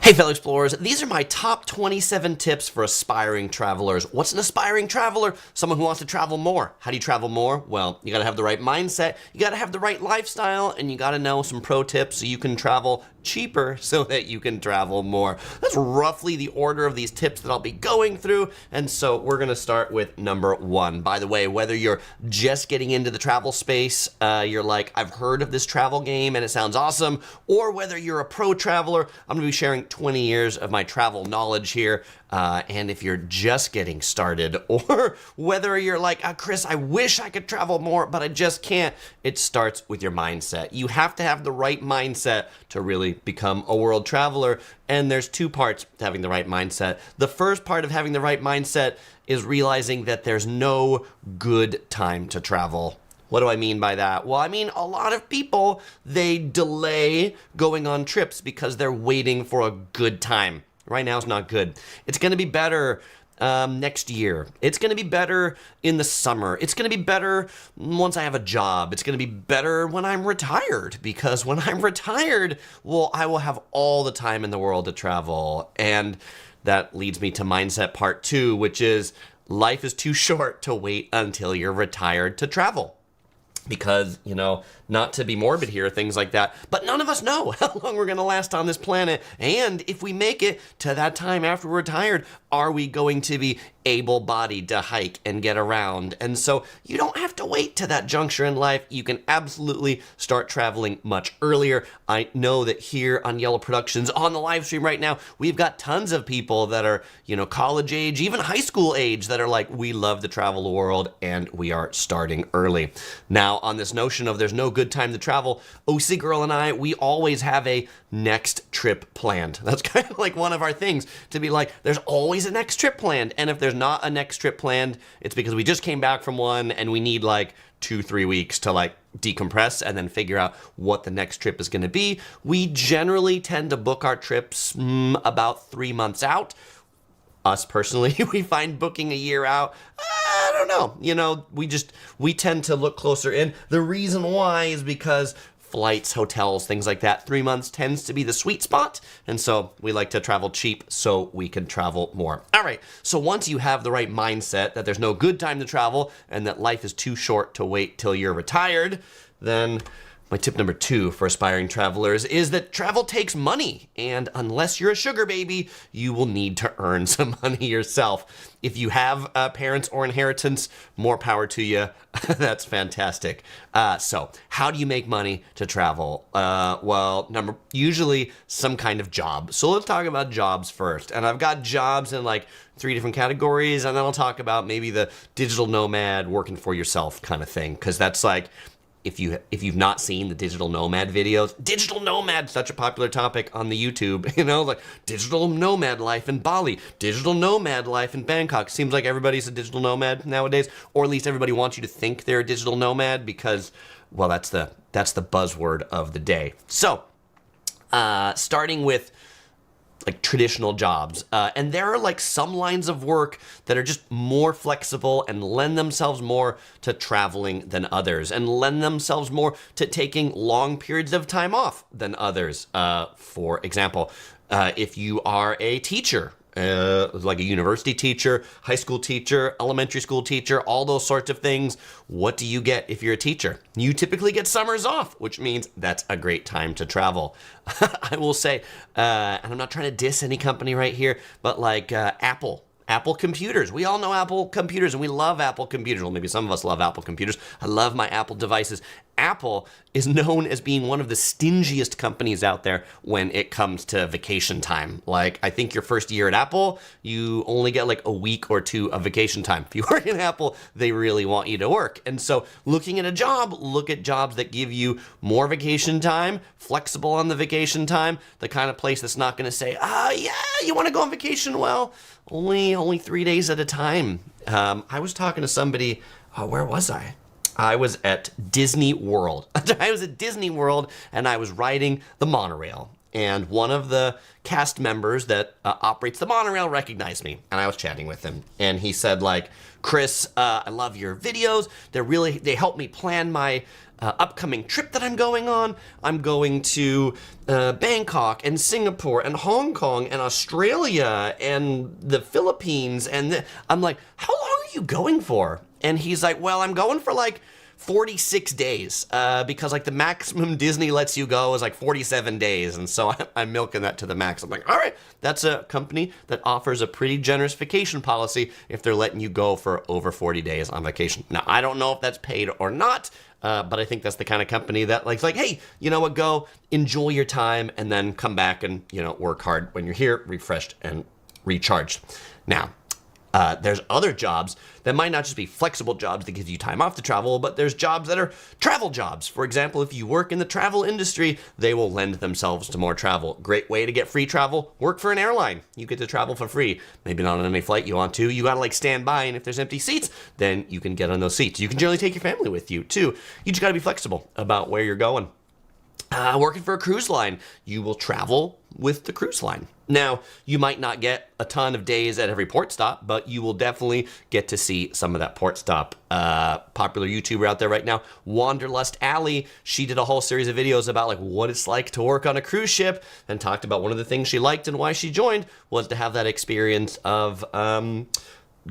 Hey fellow explorers, these are my top 27 tips for aspiring travelers. What's an aspiring traveler? Someone who wants to travel more. How do you travel more? Well, you gotta have the right mindset, you gotta have the right lifestyle, and you gotta know some pro tips so you can travel cheaper so that you can travel more. That's roughly the order of these tips that I'll be going through, and so we're gonna start with number one. By the way, whether you're just getting into the travel space, you're like, I've heard of this travel game and it sounds awesome, or whether you're a pro traveler, I'm gonna be sharing 20 years of my travel knowledge here. And if you're just getting started, or whether you're like, Chris, I wish I could travel more, but I just can't, it starts with your mindset. You have to have the right mindset to really become a world traveler. And there's two parts to having the right mindset. The first part of having the right mindset is realizing that there's no good time to travel. What do I mean by that? Well, I mean, a lot of people, they delay going on trips because they're waiting for a good time. Right now is not good. It's going to be better next year. It's going to be better in the summer. It's going to be better once I have a job. It's going to be better when I'm retired, because when I'm retired, well, I will have all the time in the world to travel. And that leads me to mindset part two, which is life is too short to wait until you're retired to travel. Because, you know, not to be morbid here, things like that, but none of us know how long we're going to last on this planet. And if we make it to that time after we're retired, are we going to be able-bodied to hike and get around? And so you don't have to wait to that juncture in life. You can absolutely start traveling much earlier. I know that here on Yellow Productions, on the live stream right now, we've got tons of people that are, you know, college age, even high school age, that are like, we love to travel the world and we are starting early. Now, on this notion of there's no good time to travel, OC Girl and I, we always have a next trip planned. That's kind of like one of our things, to be like, there's always a next trip planned. And if there's not a next trip planned, it's because we just came back from one and we need like 2-3 weeks to like decompress and then figure out what the next trip is going to be. We generally tend to book our trips about 3 months out. Us personally, we find booking a year out, I don't know. You know, we tend to look closer in. The reason why is because flights, hotels, things like that, 3 months tends to be the sweet spot. And so we like to travel cheap so we can travel more. All right, so once you have the right mindset that there's no good time to travel and that life is too short to wait till you're retired, then my tip number two for aspiring travelers is that travel takes money, and unless you're a sugar baby, you will need to earn some money yourself. If you have parents or inheritance, more power to you. That's fantastic. So how do you make money to travel? Well, usually some kind of job. So let's talk about jobs first. And I've got jobs in like 3 different categories, and then I'll talk about maybe the digital nomad, working for yourself kind of thing, because that's like, if you've not seen the digital nomad videos, digital nomad, such a popular topic on the YouTube, you know, like digital nomad life in Bali, digital nomad life in Bangkok. Seems like everybody's a digital nomad nowadays, or at least everybody wants you to think they're a digital nomad because, well, that's the buzzword of the day. So, starting with like traditional jobs. And there are like some lines of work that are just more flexible and lend themselves more to traveling than others, and lend themselves more to taking long periods of time off than others. For example, if you are a teacher, like a university teacher, high school teacher, elementary school teacher, all those sorts of things. What do you get if you're a teacher? You typically get summers off, which means that's a great time to travel. I will say, and I'm not trying to diss any company right here, but like Apple computers. We all know Apple computers and we love Apple computers. Well, maybe some of us love Apple computers. I love my Apple devices. Apple is known as being one of the stingiest companies out there when it comes to vacation time. Like, I think your first year at Apple, you only get like a week or 2 of vacation time. If you work in Apple, they really want you to work. And so looking at a job, look at jobs that give you more vacation time, flexible on the vacation time, the kind of place that's not going to say, yeah, you want to go on vacation? Well, only 3 days at a time. I was talking to somebody, where was I? I was at Disney World. I was at Disney World and I was riding the monorail. And one of the cast members that operates the monorail recognized me. And I was chatting with him. And he said, like, Chris, I love your videos. They help me plan my upcoming trip that I'm going on. I'm going to Bangkok and Singapore and Hong Kong and Australia and the Philippines. And I'm like, how long are you going for? And he's like, well, I'm going for like 46 days because like the maximum Disney lets you go is like 47 days. And so I'm milking that to the max. I'm like, all right, that's a company that offers a pretty generous vacation policy if they're letting you go for over 40 days on vacation. Now, I don't know if that's paid or not, but I think that's the kind of company that like, hey, you know what, go enjoy your time and then come back and, work hard when you're here, refreshed and recharged. Now, there's other jobs that might not just be flexible jobs that give you time off to travel, but there's jobs that are travel jobs. For example, if you work in the travel industry, they will lend themselves to more travel. Great way to get free travel, work for an airline. You get to travel for free. Maybe not on any flight you want to. You gotta like stand by, and if there's empty seats, then you can get on those seats. You can generally take your family with you too. You just gotta be flexible about where you're going. Working for a cruise line, you will travel with the cruise line. Now, you might not get a ton of days at every port stop, but you will definitely get to see some of that port stop. Popular YouTuber out there right now, Wanderlust Alley, she did a whole series of videos about like what it's like to work on a cruise ship and talked about one of the things she liked and why she joined was to have that experience of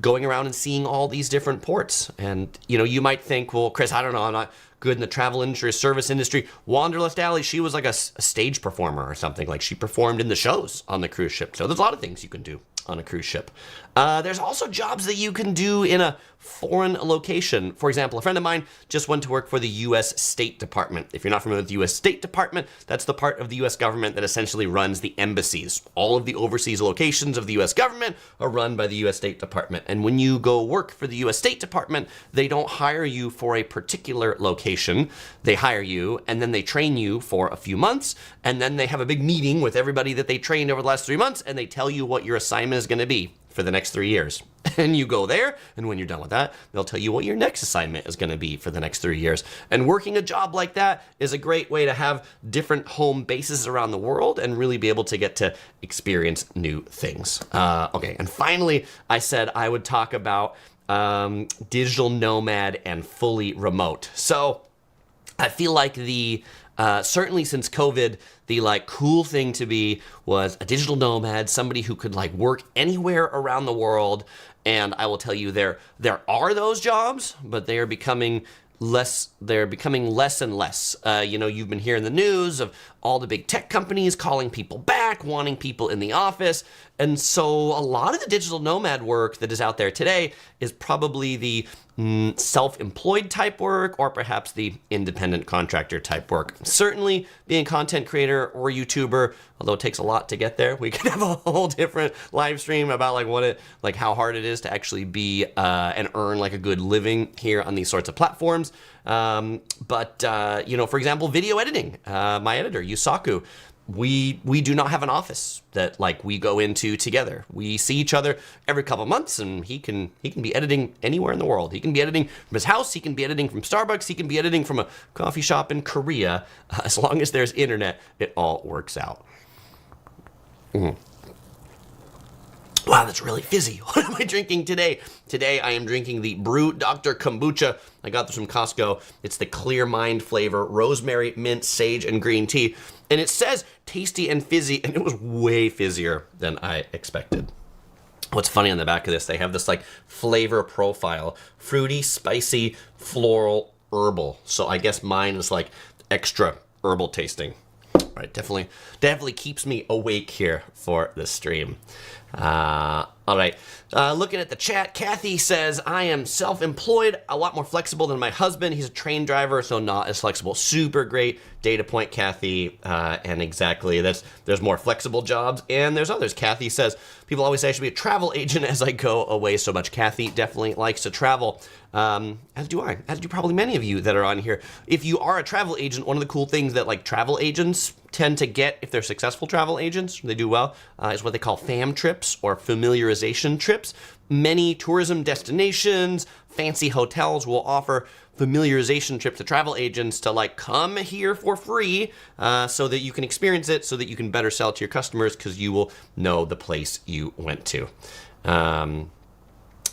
going around and seeing all these different ports. And, you might think, well, Chris, I don't know, I'm not good in the travel industry, service industry. Wanderlust Alley, she was like a stage performer or something. Like she performed in the shows on the cruise ship. So there's a lot of things you can do on a cruise ship. There's also jobs that you can do in a foreign location. For example, a friend of mine just went to work for the U.S. State Department. If you're not familiar with the U.S. State Department, that's the part of the U.S. government that essentially runs the embassies. All of the overseas locations of the U.S. government are run by the U.S. State Department. And when you go work for the U.S. State Department, they don't hire you for a particular location. They hire you, and then they train you for a few months, and then they have a big meeting with everybody that they trained over the last 3 months, and they tell you what your assignment is going to be for the next 3 years. And you go there, and when you're done with that, they'll tell you what your next assignment is going to be for the next 3 years. And working a job like that is a great way to have different home bases around the world and really be able to get to experience new things. Okay, and finally, I said I would talk about digital nomad and fully remote. So I feel like certainly since COVID, the like cool thing to be was a digital nomad, somebody who could like work anywhere around the world. And I will tell you there are those jobs, but they are becoming less and less. You've been hearing the news of all the big tech companies calling people back, wanting people in the office. And so a lot of the digital nomad work that is out there today is probably the self-employed type work or perhaps the independent contractor type work. Certainly being a content creator or YouTuber, although it takes a lot to get there, we could have a whole different live stream about like how hard it is to actually be and earn like a good living here on these sorts of platforms. But for example, video editing, my editor, Yusaku, we do not have an office that like we go into together. We see each other every couple months, and he can be editing anywhere in the world. He can be editing from his house. He can be editing from Starbucks. He can be editing from a coffee shop in Korea. As long as there's internet, it all works out. Wow, that's really fizzy. What am I drinking today? Today I am drinking the Brew Dr. Kombucha. I got this from Costco. It's the Clear Mind flavor, rosemary, mint, sage, and green tea. And it says tasty and fizzy, and it was way fizzier than I expected. What's funny on the back of this, they have this like flavor profile, fruity, spicy, floral, herbal. So I guess mine is like extra herbal tasting. All right, definitely keeps me awake here for the stream. All right, looking at the chat, Kathy says, I am self-employed, a lot more flexible than my husband. He's a train driver, so not as flexible. Super great data point, Kathy. And exactly, there's more flexible jobs, and there's others. Kathy says, people always say I should be a travel agent as I go away so much. Kathy definitely likes to travel, as do I, as do probably many of you that are on here. If you are a travel agent, one of the cool things that like travel agents tend to get, if they're successful travel agents, they do well, is what they call fam trips or familiarization trips. Many tourism destinations, fancy hotels will offer familiarization trips to travel agents to like come here for free so that you can experience it, so that you can better sell it to your customers because you will know the place you went to.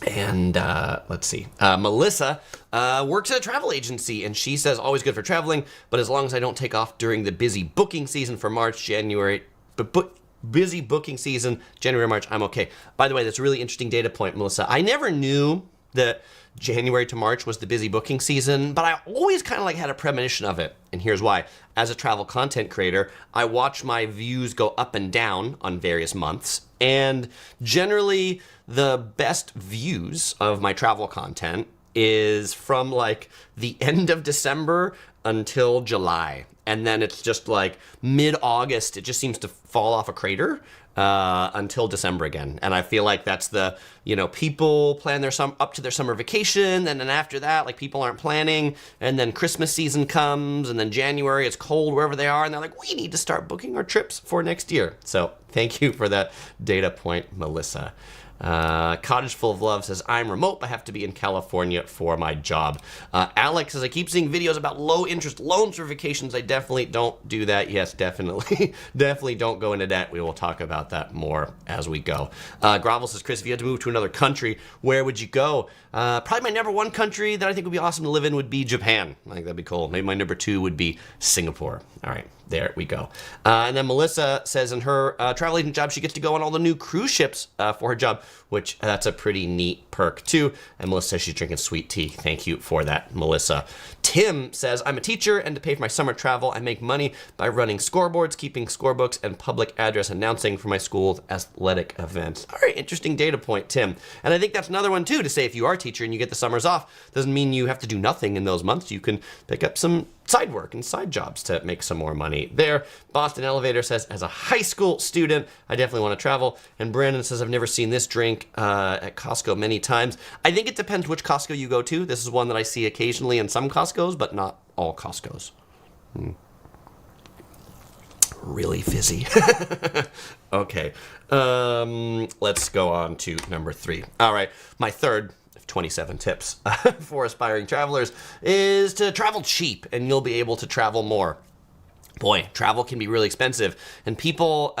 And let's see. Melissa works at a travel agency, and she says always good for traveling, but as long as I don't take off during the busy booking season for March, January, busy booking season, January, March, I'm okay. By the way, that's a really interesting data point, Melissa. I never knew that January to March was the busy booking season, but I always kind of like had a premonition of it. And here's why. As a travel content creator, I watch my views go up and down on various months. And generally, the best views of my travel content is from like the end of December until July. And then it's just like mid-August, it just seems to fall off a crater until December again. And I feel like that's the, people plan their up to their summer vacation. And then after that, like people aren't planning. And then Christmas season comes. And then January, it's cold wherever they are. And they're like, we need to start booking our trips for next year. So thank you for that data point, Melissa. Cottage Full of Love says, I'm remote, but have to be in California for my job. Alex says, I keep seeing videos about low interest loans for vacations. I definitely don't do that. Yes, definitely. Definitely don't go into debt. We will talk about that more as we go. Grovel says, Chris, if you had to move to another country, where would you go? Probably my number one country that I think would be awesome to live in would be Japan. I think that'd be cool. Maybe my number two would be Singapore. All right. There we go. And then Melissa says in her travel agent job, she gets to go on all the new cruise ships for her job, which that's a pretty neat perk too. And Melissa says she's drinking sweet tea. Thank you for that, Melissa. Tim says, I'm a teacher, and to pay for my summer travel, I make money by running scoreboards, keeping scorebooks, and public address announcing for my school's athletic events. All right, interesting data point, Tim. And I think that's another one too, to say if you are a teacher and you get the summers off, doesn't mean you have to do nothing in those months. You can pick up some side work and side jobs to make some more money there. Boston Elevator says, as a high school student, I definitely want to travel. And Brandon says, I've never seen this drink at Costco many times. I think it depends which Costco you go to. This is one that I see occasionally in some Costcos, but not all Costcos. Really fizzy. Okay, let's go on to number 3. All right, my third 27 tips for aspiring travelers is to travel cheap, and you'll be able to travel more. Boy, travel can be really expensive, and people,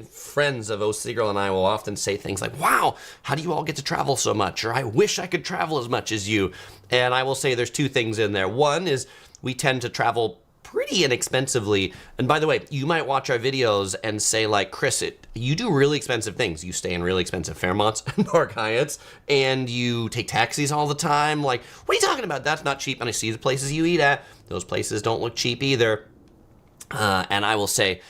friends of OC Girl and I will often say things like, wow, how do you all get to travel so much? Or I wish I could travel as much as you. And I will say there's 2 things in there. One is we tend to travel pretty inexpensively. And by the way, you might watch our videos and say like, Chris, you do really expensive things. You stay in really expensive Fairmonts and Park Hyatts, and you take taxis all the time. Like, what are you talking about? That's not cheap. And I see the places you eat at. Those places don't look cheap either. And I will say,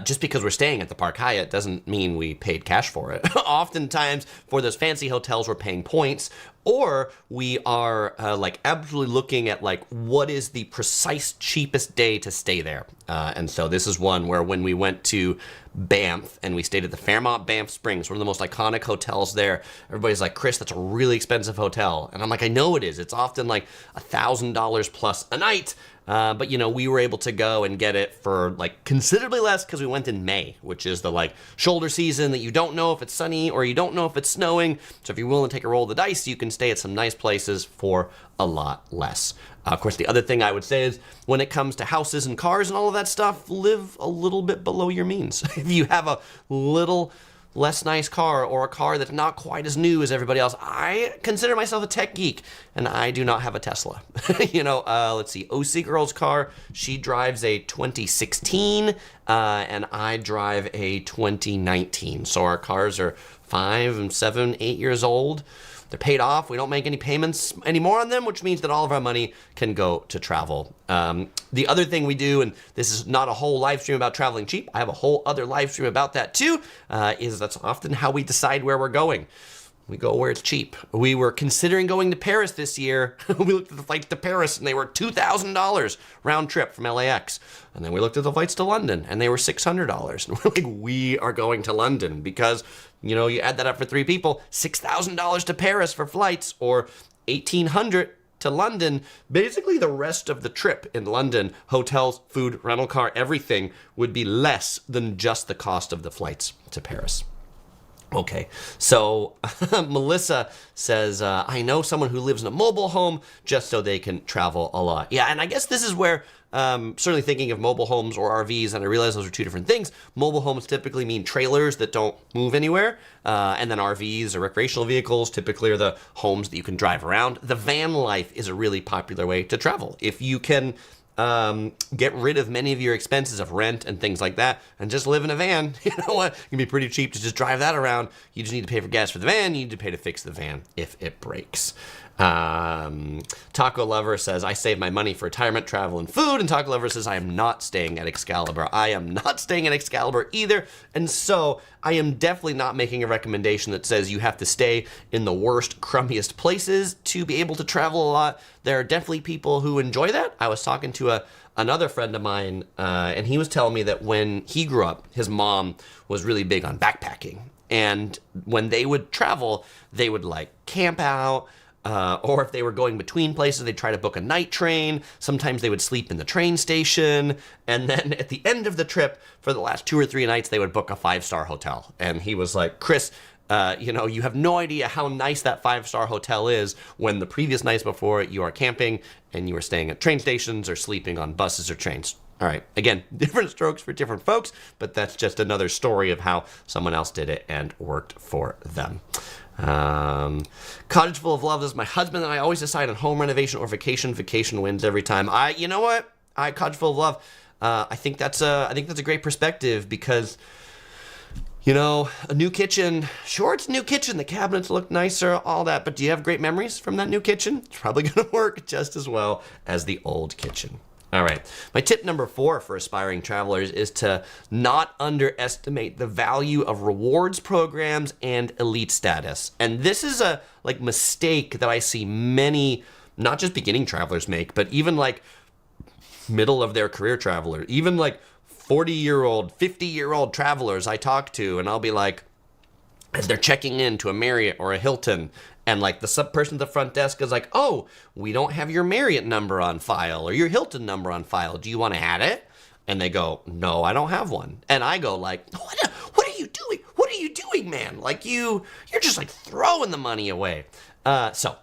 just because we're staying at the Park Hyatt doesn't mean we paid cash for it. Oftentimes, for those fancy hotels, we're paying points, or we are like absolutely looking at like what is the precise cheapest day to stay there. And so this is one where when we went to Banff and we stayed at the Fairmont Banff Springs, one of the most iconic hotels there, everybody's like, Chris, that's a really expensive hotel. And I'm like, I know it is. It's often like $1,000 plus a night. But we were able to go and get it for like considerably less because we went in May, which is the like shoulder season that you don't know if it's sunny or you don't know if it's snowing. So if you're willing to take a roll of the dice, you can stay at some nice places for a lot less. Of course, the other thing I would say is when it comes to houses and cars and all of that stuff, live a little bit below your means. If you have a little less nice car or a car that's not quite as new as everybody else. I consider myself a tech geek, and I do not have a Tesla. Let's see, OC Girl's car, she drives a 2016, and I drive a 2019. So our cars are 5 and 7, 8 years old. They're paid off. We don't make any payments anymore on them, which means that all of our money can go to travel. The other thing we do, and this is not a whole live stream about traveling cheap, I have a whole other live stream about that too, is that's often how we decide where we're going. We go where it's cheap. We were considering going to Paris this year. We looked at the flights to Paris and they were $2,000 round trip from LAX. And then we looked at the flights to London and they were $600. And we're like, we are going to London because, you add that up for 3 people, $6,000 to Paris for flights or $1,800 to London. Basically the rest of the trip in London, hotels, food, rental car, everything would be less than just the cost of the flights to Paris. Okay, so Melissa says, I know someone who lives in a mobile home just so they can travel a lot. Yeah, and I guess this is where, certainly thinking of mobile homes or RVs, and I realize those are two different things. Mobile homes typically mean trailers that don't move anywhere, and then RVs or recreational vehicles typically are the homes that you can drive around. The van life is a really popular way to travel. If you can get rid of many of your expenses of rent and things like that and just live in a van, you know what? It can be pretty cheap to just drive that around. You just need to pay for gas for the van. You need to pay to fix the van if it breaks. Taco Lover says, I save my money for retirement, travel, and food. And Taco Lover says, I am not staying at Excalibur. I am not staying at Excalibur either. And so I am definitely not making a recommendation that says you have to stay in the worst, crummiest places to be able to travel a lot. There are definitely people who enjoy that. I was talking to another friend of mine, and he was telling me that when he grew up, his mom was really big on backpacking. And when they would travel, they would like camp out. Or if they were going between places, they'd try to book a night train. Sometimes they would sleep in the train station. And then at the end of the trip, for the last 2 or 3 nights, they would book a 5-star hotel. And he was like, Chris, you have no idea how nice that 5-star hotel is when the previous nights before you are camping and you are staying at train stations or sleeping on buses or trains. All right, again, different strokes for different folks, but that's just another story of how someone else did it and worked for them. Cottage Full of Love is my husband and I always decide on home renovation or vacation. Vacation wins every time. You know what? Cottage Full of Love. I think that's a great perspective because, a new kitchen. Sure, it's a new kitchen. The cabinets look nicer, all that. But do you have great memories from that new kitchen? It's probably going to work just as well as the old kitchen. All right. My tip number 4 for aspiring travelers is to not underestimate the value of rewards programs and elite status. And this is a mistake that I see many, not just beginning travelers make, but even middle of their career travelers, even 40-year-old, 50-year-old travelers I talk to, and I'll be like, as they're checking in to a Marriott or a Hilton, and the person at the front desk is like, oh, we don't have your Marriott number on file or your Hilton number on file. Do you want to add it? And they go, no, I don't have one. And I go what are you doing? What are you doing, man? You're just throwing the money away. So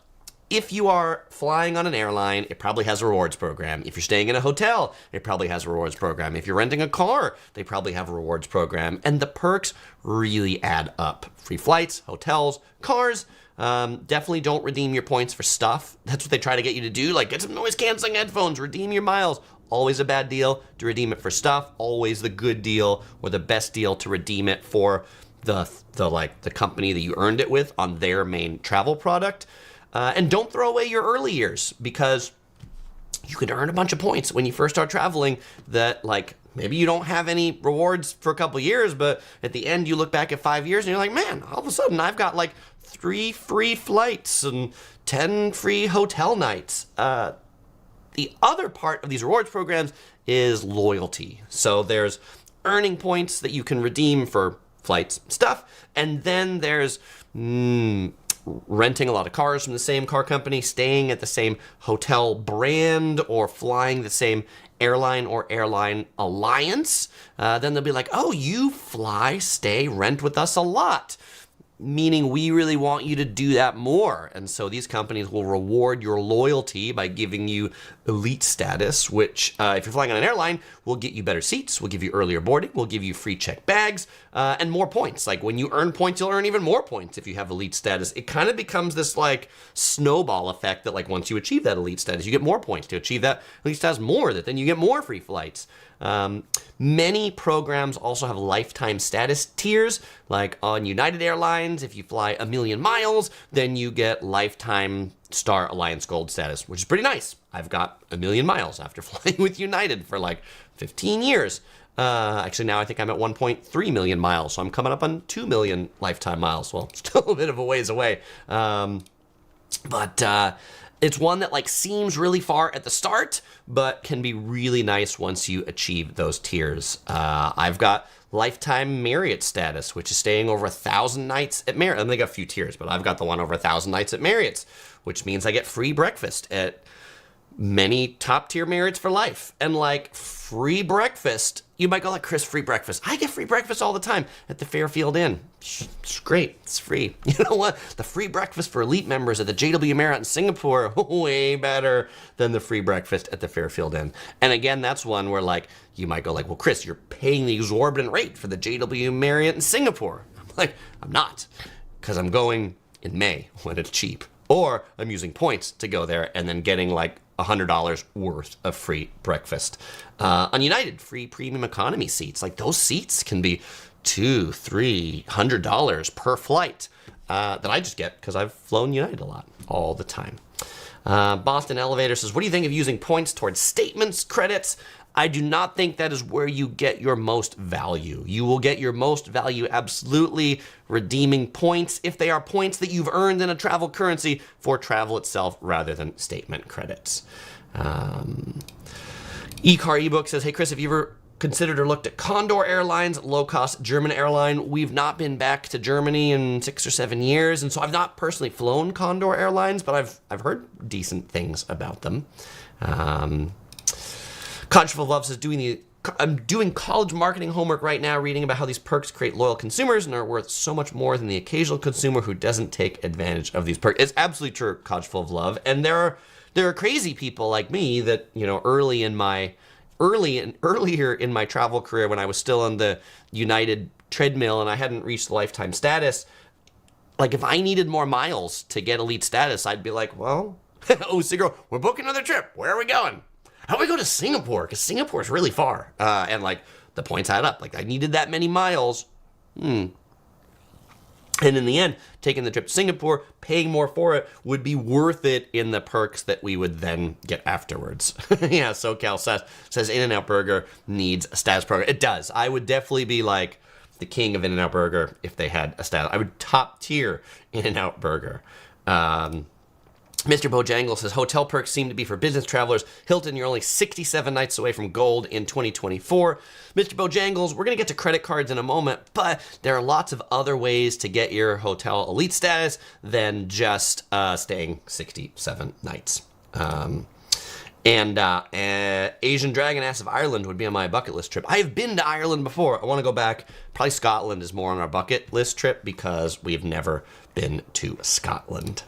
if you are flying on an airline, it probably has a rewards program. If you're staying in a hotel, it probably has a rewards program. If you're renting a car, they probably have a rewards program. And the perks really add up. Free flights, hotels, cars. Definitely don't redeem your points for stuff. That's what they try to get you to do. Get some noise canceling headphones, redeem your miles. Always a bad deal to redeem it for stuff. Always the good deal or the best deal to redeem it for the company that you earned it with on their main travel product. And don't throw away your early years because you can earn a bunch of points when you first start traveling that maybe you don't have any rewards for a couple years, but at the end you look back at 5 years and you're like, man, all of a sudden I've got 3 free flights and 10 free hotel nights. The other part of these rewards programs is loyalty. So there's earning points that you can redeem for flights stuff, and then there's renting a lot of cars from the same car company, staying at the same hotel brand, or flying the same airline or airline alliance. Then they'll be like, oh, you fly, stay, rent with us a lot. Meaning we really want you to do that more. And so these companies will reward your loyalty by giving you elite status, which if you're flying on an airline, will get you better seats, will give you earlier boarding, will give you free checked bags, and more points. When you earn points, you'll earn even more points if you have elite status. It kind of becomes this snowball effect that once you achieve that elite status, you get more points. To achieve that elite status more, that then you get more free flights. Many programs also have lifetime status tiers, on United Airlines. If you fly 1 million miles, then you get lifetime Star Alliance Gold status, which is pretty nice. I've got 1 million miles after flying with United for 15 years. Actually, now I think I'm at 1.3 million miles, so I'm coming up on 2 million lifetime miles. Well, still a bit of a ways away. But it's one that seems really far at the start, but can be really nice once you achieve those tiers. I've got lifetime Marriott status, which is staying over 1,000 nights at Marriott. And they got a few tiers, but I've got the one over 1,000 nights at Marriott's, which means I get free breakfast at many top tier merits for life. And like free breakfast, you might go like, Chris, free breakfast. I get free breakfast all the time at the Fairfield Inn. It's great. It's free. You know what? The free breakfast for elite members at the JW Marriott in Singapore, way better than the free breakfast at the Fairfield Inn. And again, that's one where like, you might go like, well, Chris, you're paying the exorbitant rate for the JW Marriott in Singapore. I'm like, I'm not, because I'm going in May when it's cheap. Or I'm using points to go there and then getting like $100 worth of free breakfast. On United, free premium economy seats. Like those seats can be $200-$300 per flight that I just get because I've flown United a lot all the time. Boston Elevator says, what do you think of using points towards statements, credits? I do not think that is where you get your most value. You will get your most value absolutely redeeming points if they are points that you've earned in a travel currency for travel itself rather than statement credits. eCar ebook says, hey Chris, have you ever considered or looked at Condor Airlines, low-cost German airline? We've not been back to Germany in 6 or 7 years, and so I've not personally flown Condor Airlines, but I've heard decent things about them. Conscious of Love says, I'm doing college marketing homework right now, reading about how these perks create loyal consumers and are worth so much more than the occasional consumer who doesn't take advantage of these perks. It's absolutely true, Conscious of Love. And there are crazy people like me that, you know, earlier in my travel career when I was still on the United treadmill and I hadn't reached lifetime status, like if I needed more miles to get elite status, I'd be like, well, oh, Sigro, we're booking another trip. Where are we going? How do we go to Singapore? Because Singapore is really far. And like the points add up. Like I needed that many miles. And in the end, taking the trip to Singapore, paying more for it would be worth it in the perks that we would then get afterwards. Yeah, SoCal says In-N-Out Burger needs a status program. It does. I would definitely be like the king of In-N-Out Burger if they had a status. I would top tier In-N-Out Burger. Mr. Bojangle says, hotel perks seem to be for business travelers. Hilton, you're only 67 nights away from gold in 2024. Mr. Bojangles, we're going to get to credit cards in a moment, but there are lots of other ways to get your hotel elite status than just staying 67 nights. Asian Dragon asks if Ireland would be on my bucket list trip. I have been to Ireland before. I want to go back. Probably Scotland is more on our bucket list trip because we've never been to Scotland.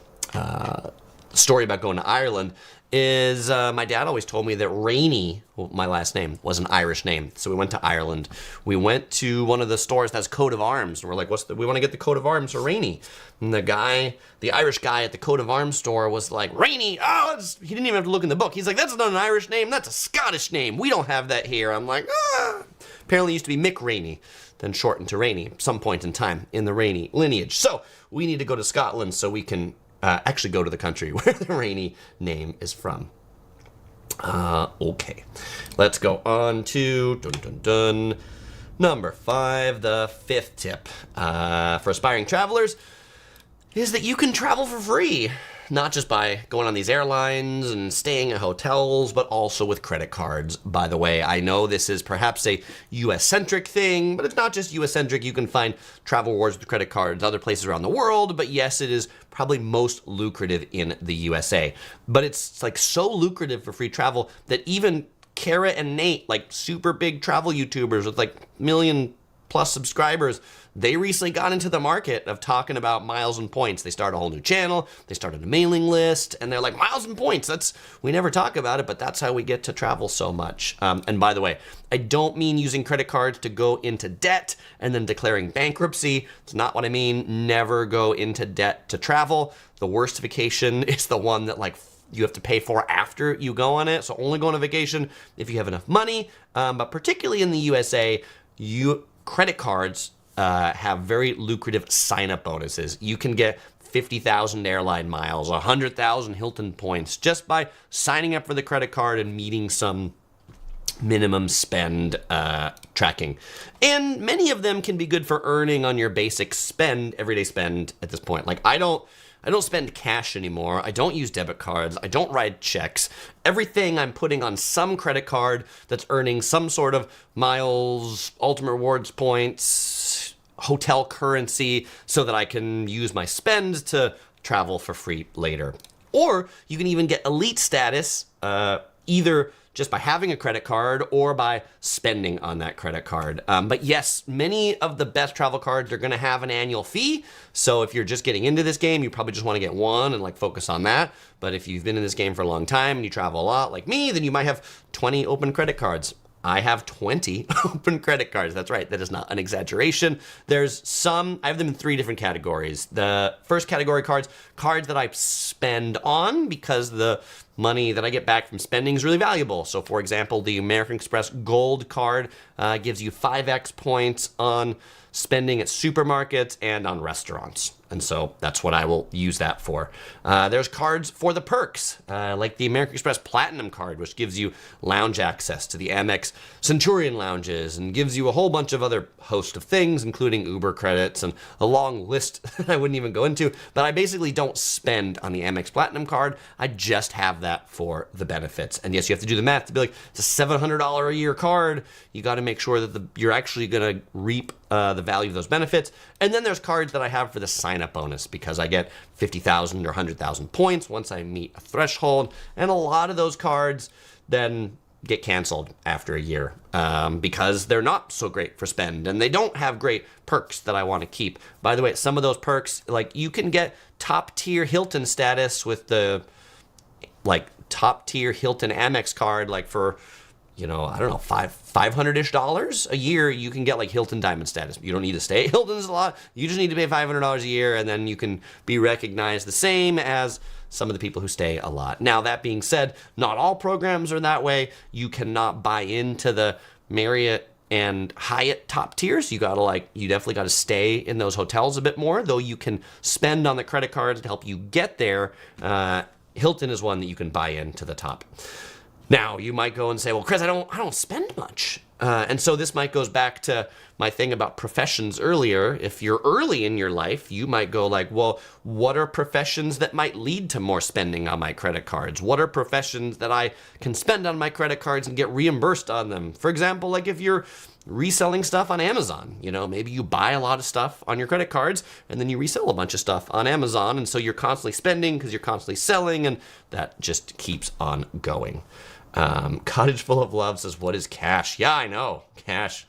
Story about going to Ireland is my dad always told me that Rainey, my last name, was an Irish name. So we went to Ireland. We went to one of the stores that's coat of arms. And we're like, we want to get the coat of arms for Rainey. And the Irish guy at the coat of arms store was like, Rainey, he didn't even have to look in the book. He's like, that's not an Irish name. That's a Scottish name. We don't have that here. I'm like, Apparently it used to be Mick Rainey, then shortened to Rainey some point in time in the Rainey lineage. So we need to go to Scotland so we can actually go to the country where the Rainey name is from. Okay, let's go on to number 5. The 5th tip for aspiring travelers is that you can travel for free. Not just by going on these airlines and staying at hotels, but also with credit cards. By the way, I know this is perhaps a US-centric thing, but it's not just US-centric. You can find travel rewards with credit cards other places around the world, but yes, it is probably most lucrative in the USA. But it's like so lucrative for free travel that even Kara and Nate, like super big travel YouTubers with like million+ subscribers, they recently got into the market of talking about miles and points. They started a whole new channel. They started a mailing list, and they're like, miles and points. We never talk about it, but that's how we get to travel so much. And by the way, I don't mean using credit cards to go into debt and then declaring bankruptcy. It's not what I mean. Never go into debt to travel. The worst vacation is the one that you have to pay for after you go on it. So only go on a vacation if you have enough money. But particularly in the USA, credit cards have very lucrative sign-up bonuses. You can get 50,000 airline miles, 100,000 Hilton points just by signing up for the credit card and meeting some minimum spend tracking. And many of them can be good for earning on your basic everyday spend at this point. Like I don't spend cash anymore. I don't use debit cards. I don't write checks. Everything I'm putting on some credit card that's earning some sort of miles, ultimate rewards points, hotel currency, so that I can use my spend to travel for free later. Or you can even get elite status either just by having a credit card or by spending on that credit card. But yes, many of the best travel cards are going to have an annual fee. So if you're just getting into this game, you probably just want to get one and like focus on that. But if you've been in this game for a long time and you travel a lot like me, then you might have 20 open credit cards. I have 20 open credit cards. That's right. That is not an exaggeration. There's some, I have them in 3 different categories. The first category, cards that I spend on because the money that I get back from spending is really valuable. So for example, the American Express Gold card gives you 5x points on spending at supermarkets and on restaurants. And so that's what I will use that for. There's cards for the perks, like the American Express Platinum card, which gives you lounge access to the Amex Centurion lounges and gives you a whole bunch of other host of things, including Uber credits and a long list that I wouldn't even go into. But I basically don't spend on the Amex Platinum card. I just have that for the benefits. And yes, you have to do the math to be like, it's a $700 a year card. You got to make sure that you're actually going to reap the value of those benefits. And then there's cards that I have for the sign-up bonus because I get 50,000 or 100,000 points once I meet a threshold. And a lot of those cards then get canceled after a year because they're not so great for spend and they don't have great perks that I want to keep. By the way, some of those perks, like you can get top tier Hilton status with the like top tier Hilton Amex card, like for, you know, I don't know, $500-ish a year, you can get like Hilton Diamond status. You don't need to stay at Hilton's a lot. You just need to pay $500 a year, and then you can be recognized the same as some of the people who stay a lot. Now, that being said, not all programs are that way. You cannot buy into the Marriott and Hyatt top tiers. You definitely got to stay in those hotels a bit more, though you can spend on the credit cards to help you get there. Hilton is one that you can buy into the top. Now, you might go and say, well, Chris, I don't spend much. And so this might goes back to my thing about professions earlier. If you're early in your life, you might go like, well, what are professions that might lead to more spending on my credit cards? What are professions that I can spend on my credit cards and get reimbursed on them? For example, like if you're reselling stuff on Amazon, you know, maybe you buy a lot of stuff on your credit cards and then you resell a bunch of stuff on Amazon. And so you're constantly spending because you're constantly selling, and that just keeps on going. Cottage Full of Love says, what is cash? Yeah, I know. Cash.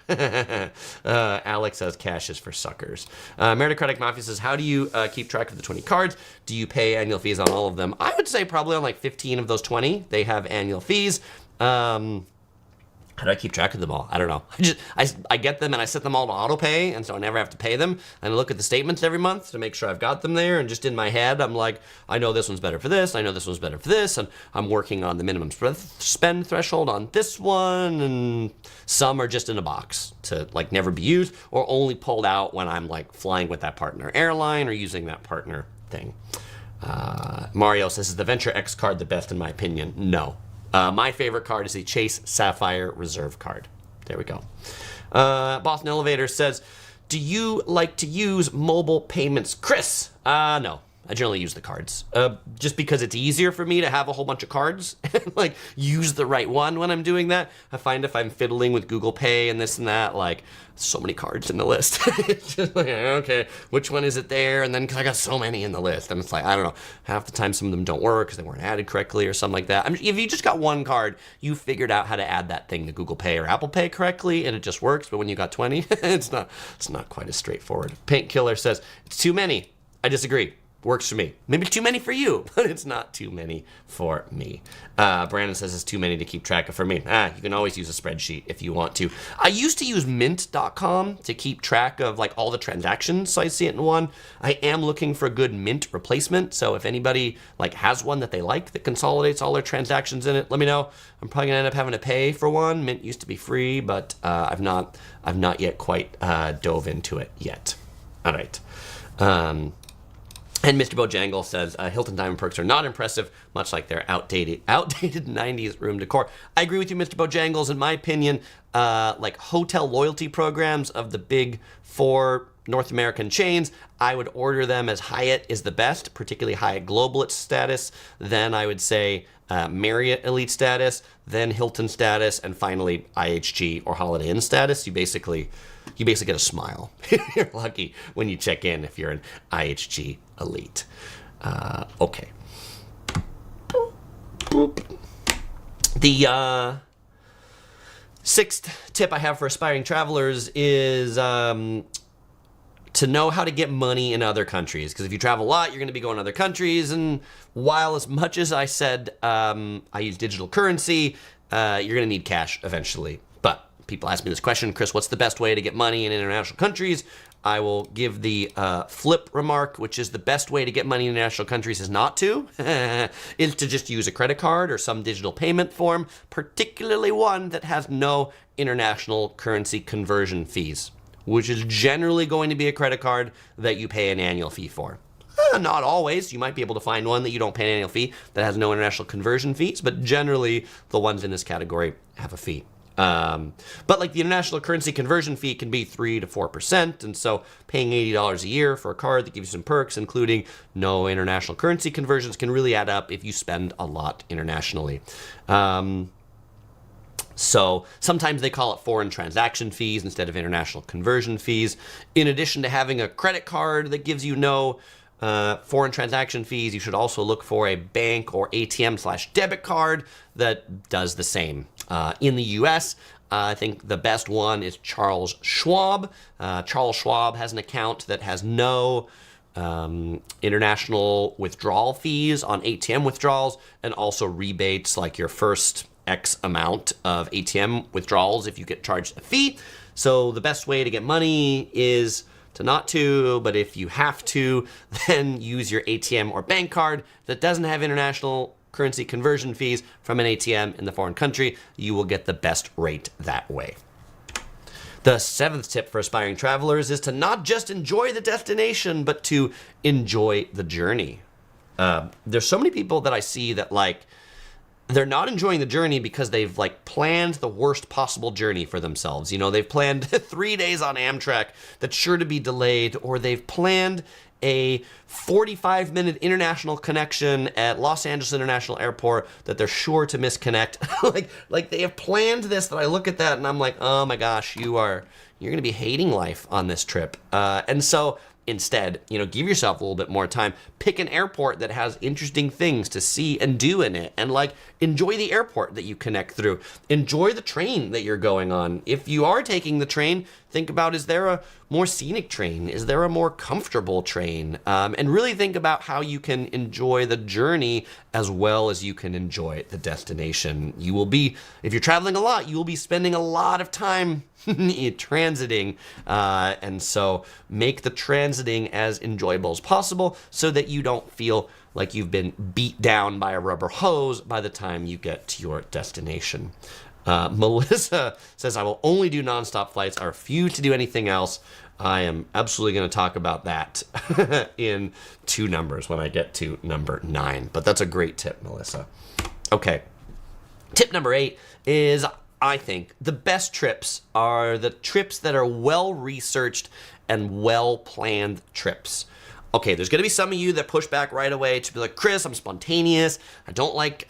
Alex says cash is for suckers. Meritocratic Mafia says, how do you keep track of the 20 cards? Do you pay annual fees on all of them? I would say probably on like 15 of those 20, they have annual fees. How do I keep track of them all? I don't know. I get them and I set them all to auto pay, and so I never have to pay them. And I look at the statements every month to make sure I've got them there. And just in my head, I'm like, I know this one's better for this. I know this one's better for this. And I'm working on the minimum spend threshold on this one. And some are just in a box to like never be used or only pulled out when I'm like flying with that partner airline or using that partner thing. Mario says, is the Venture X card the best in my opinion? No. My favorite card is the Chase Sapphire Reserve card. There we go. Boston Elevator says, do you like to use mobile payments? Chris, no. I generally use the cards just because it's easier for me to have a whole bunch of cards and like use the right one when I'm doing that. I find if I'm fiddling with Google Pay and this and that, like so many cards in the list. It's just like, okay, which one is it there? And then because I got so many in the list, and it's like, I don't know, half the time some of them don't work because they weren't added correctly or something like that. I mean, if you just got one card, you figured out how to add that thing to Google Pay or Apple Pay correctly, and it just works. But when you got 20, it's not quite as straightforward. Paint Killer says, it's too many. I disagree. Works for me. Maybe too many for you, but it's not too many for me. Brandon says it's too many to keep track of for me. You can always use a spreadsheet if you want to. I used to use mint.com to keep track of like all the transactions, so I see it in one. I am looking for a good Mint replacement, so if anybody like has one that they like that consolidates all their transactions in it, let me know. I'm probably gonna end up having to pay for one. Mint used to be free, but I've not yet quite dove into it yet. All right. And Mr. Bojangle says, Hilton Diamond perks are not impressive, much like their outdated 90s room decor. I agree with you, Mr. Bojangles. In my opinion, like hotel loyalty programs of the big 4 North American chains, I would order them as Hyatt is the best, particularly Hyatt Global status. Then I would say Marriott Elite status, then Hilton status, and finally IHG or Holiday Inn status. You basically get a smile. You're lucky when you check in if you're an IHG Elite. Okay. The sixth tip I have for aspiring travelers is to know how to get money in other countries. Because if you travel a lot, you're going to be going to other countries. And while as much as I said I use digital currency, you're going to need cash eventually. But people ask me this question, Chris, what's the best way to get money in international countries? I will give the flip remark, which is the best way to get money in international countries is not to, is to just use a credit card or some digital payment form, particularly one that has no international currency conversion fees, which is generally going to be a credit card that you pay an annual fee for. Not always. You might be able to find one that you don't pay an annual fee that has no international conversion fees, but generally the ones in this category have a fee. But like the international currency conversion fee can be 3 to 4%. And so paying $80 a year for a card that gives you some perks, including no international currency conversions, can really add up if you spend a lot internationally. So sometimes they call it foreign transaction fees instead of international conversion fees. In addition to having a credit card that gives you no foreign transaction fees, you should also look for a bank or ATM/debit card that does the same. In the US, I think the best one is Charles Schwab. Charles Schwab has an account that has no international withdrawal fees on ATM withdrawals, and also rebates like your first X amount of ATM withdrawals if you get charged a fee. So the best way to get money is to not to, but if you have to, then use your ATM or bank card that doesn't have international currency conversion fees from an ATM in the foreign country. You will get the best rate that way. The seventh tip for aspiring travelers is to not just enjoy the destination, but to enjoy the journey. There's so many people that I see that they're not enjoying the journey because they've planned the worst possible journey for themselves. You know, they've planned 3 days on Amtrak that's sure to be delayed, or they've planned a 45-minute international connection at Los Angeles International Airport that they're sure to misconnect. like they have planned this, that I look at that and I'm like, oh my gosh, you're going to be hating life on this trip. And so instead, give yourself a little bit more time. Pick an airport that has interesting things to see and do in it, and enjoy the airport that you connect through. Enjoy the train that you're going on. If you are taking the train, think about, is there a more scenic train? Is there a more comfortable train? And really think about how you can enjoy the journey as well as you can enjoy the destination. If you're traveling a lot, you will be spending a lot of time transiting, and so make the transiting as enjoyable as possible so that you don't feel like you've been beat down by a rubber hose by the time you get to your destination. Melissa says, I will only do nonstop flights. I refuse to do anything else. I am absolutely going to talk about that in 2 numbers when I get to number 9. But that's a great tip, Melissa. Okay. Tip number 8 is, I think, the best trips are the trips that are well-researched and well-planned trips. Okay, there's going to be some of you that push back right away to be like, Chris, I'm spontaneous. I don't like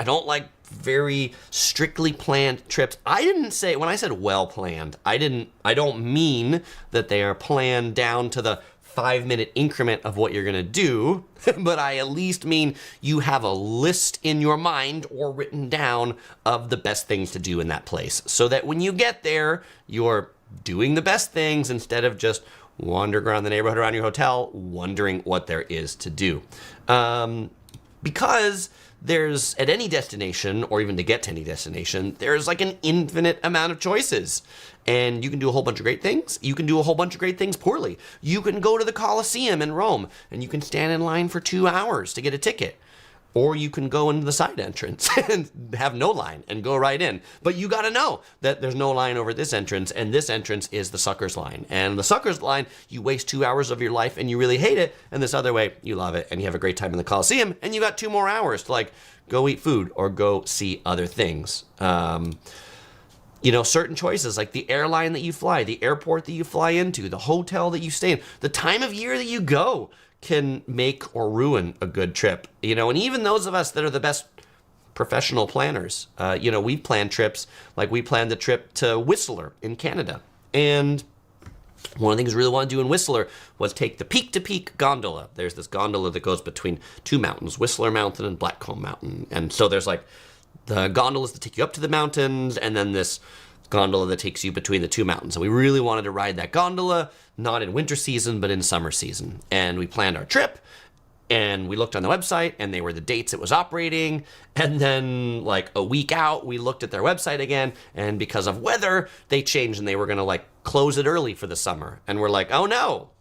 very strictly planned trips. I didn't say, when I said well-planned, I don't mean that they are planned down to the 5-minute increment of what you're going to do, but I at least mean you have a list in your mind or written down of the best things to do in that place, so that when you get there, you're doing the best things instead of just wandering around the neighborhood around your hotel, wondering what there is to do. Because there's, at any destination, or even to get to any destination, there's an infinite amount of choices. And you can do a whole bunch of great things. You can do a whole bunch of great things poorly. You can go to the Colosseum in Rome, and you can stand in line for 2 hours to get a ticket. Or you can go into the side entrance and have no line and go right in. But you got to know that there's no line over this entrance, and this entrance is the sucker's line. And the sucker's line, you waste 2 hours of your life and you really hate it. And this other way, you love it and you have a great time in the Colosseum, and you got 2 more hours to go eat food or go see other things. Certain choices like the airline that you fly, the airport that you fly into, the hotel that you stay in, the time of year that you go can make or ruin a good trip. And even those of us that are the best professional planners, we've planned trips, we planned the trip to Whistler in Canada. And one of the things we really want to do in Whistler was take the peak-to-peak gondola. There's this gondola that goes between 2 mountains, Whistler Mountain and Blackcomb Mountain. And so there's the gondolas that take you up to the mountains, and then this gondola that takes you between the two mountains. And we really wanted to ride that gondola, not in winter season, but in summer season. And we planned our trip, and we looked on the website, and they were the dates it was operating. And then, like, a week out, we looked at their website again, and because of weather, they changed, and they were going to, like, close it early for the summer. And we're like, oh no.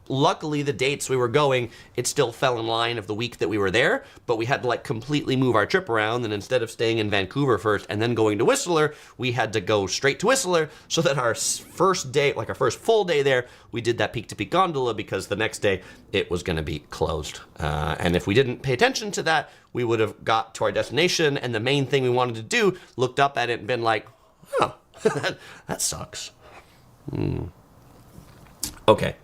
Luckily, the dates we were going, it still fell in line of the week that we were there, but we had to, like, completely move our trip around, and instead of staying in Vancouver first and then going to Whistler, we had to go straight to Whistler, so that our first day, like our first full day there, we did that peak-to-peak gondola, because the next day it was going to be closed. And if we didn't pay attention to that, we would have got to our destination, and the main thing we wanted to do, looked up at it and been like, oh, that sucks. Okay.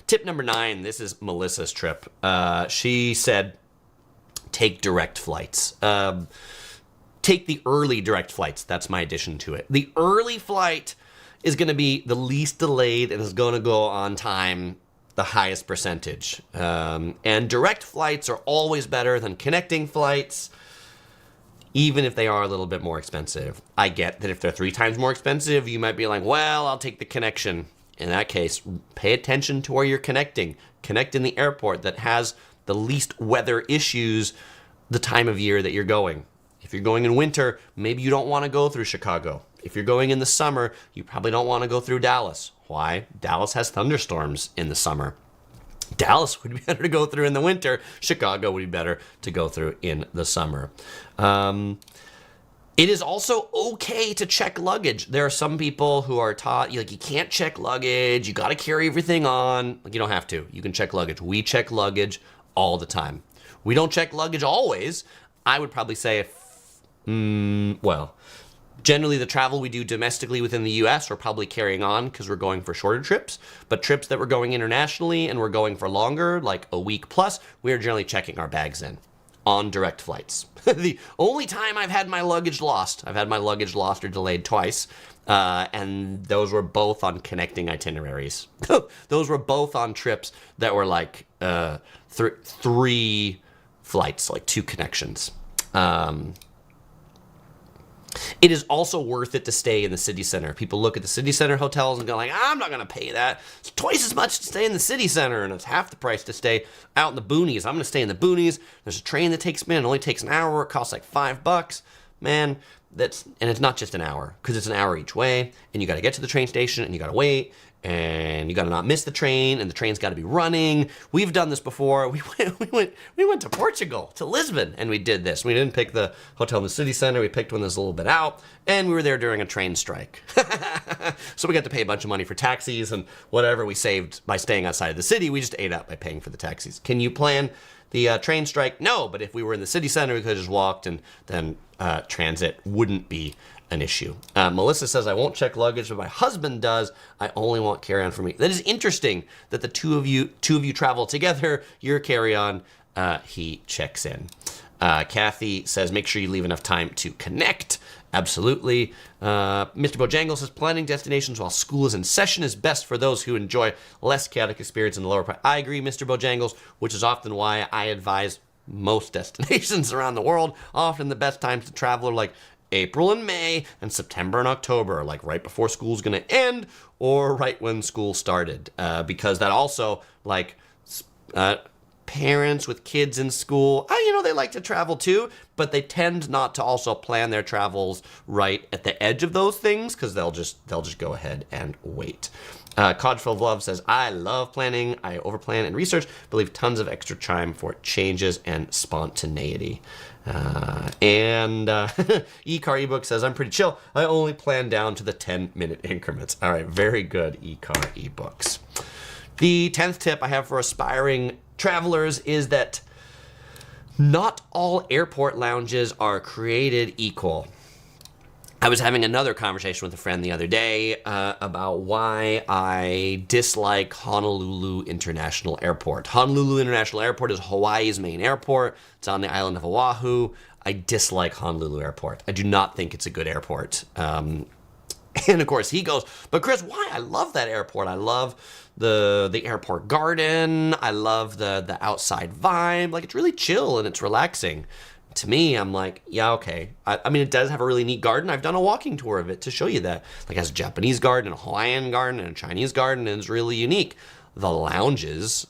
Tip number 9, this is Melissa's trip. She said, take direct flights. Take the early direct flights. That's my addition to it. The early flight is going to be the least delayed and is going to go on time the highest percentage. And direct flights are always better than connecting flights, even if they are a little bit more expensive. I get that if they're 3 times more expensive, you might be like, well, I'll take the connection. In that case, pay attention to where you're connecting. Connect in the airport that has the least weather issues the time of year that you're going. If you're going in winter, maybe you don't want to go through Chicago. If you're going in the summer, you probably don't want to go through Dallas. Why? Dallas has thunderstorms in the summer. Dallas would be better to go through in the winter. Chicago would be better to go through in the summer. It is also okay to check luggage. There are some people who are taught, like, you can't check luggage. You got to carry everything on. Like, you don't have to. You can check luggage. We check luggage all the time. We don't check luggage always. I would probably say, well, generally the travel we do domestically within the U.S., we're probably carrying on because we're going for shorter trips. But trips that we're going internationally and we're going for longer, like a week plus, we are generally checking our bags in on direct flights. The only time I've had my luggage lost or delayed twice, and those were both on connecting itineraries. Those were both on trips that were like 3 flights, like 2 connections. It is also worth it to stay in the city center. People look at the city center hotels and go like, I'm not going to pay that. It's twice as much to stay in the city center, and it's half the price to stay out in the boonies. I'm going to stay in the boonies. There's a train that takes me in. It only takes an hour. It costs like $5. Man, and it's not just an hour, because it's an hour each way, and you got to get to the train station, and you got to wait, and you got to not miss the train, and the train's got to be running. We've done this before. We went to Portugal, to Lisbon, and we did this. We didn't pick the hotel in the city center. We picked one that's a little bit out, and we were there during a train strike. So we got to pay a bunch of money for taxis, and whatever we saved by staying outside of the city, we just ate up by paying for the taxis. Can you plan the train strike? No, but if we were in the city center, we could have just walked, and then transit wouldn't be an issue. Melissa says, I won't check luggage, but my husband does. I only want carry-on for me. That is interesting that the two of you travel together. Your carry-on, he checks in. Kathy says, make sure you leave enough time to connect. Absolutely. Mr. Bojangles says, planning destinations while school is in session is best for those who enjoy less chaotic experience in the lower part. I agree, Mr. Bojangles, which is often why I advise most destinations around the world. Often the best times to travel are like April and May, and September and October, like right before school's going to end or right when school started, because that also, like, parents with kids in school, they like to travel too, but they tend not to also plan their travels right at the edge of those things, because they'll just go ahead and wait. Codfield Love says, I love planning. I overplan and research, but leave tons of extra time for changes and spontaneity. E-Car ebook says, I'm pretty chill. I only plan down to the 10-minute increments. All right, very good, E-Car ebooks. The 10th tip I have for aspiring travelers is that not all airport lounges are created equal. I was having another conversation with a friend the other day about why I dislike Honolulu International Airport. Honolulu International Airport is Hawaii's main airport. It's on the island of Oahu. I dislike Honolulu Airport. I do not think it's a good airport. And of course he goes, but Chris, why? I love that airport. I love the airport garden. I love the outside vibe. Like, it's really chill and it's relaxing. to me, I'm like, yeah, okay. I mean, it does have a really neat garden. I've done a walking tour of it to show you that. Like, it has a Japanese garden, a Hawaiian garden, and a Chinese garden, and it's really unique. The lounges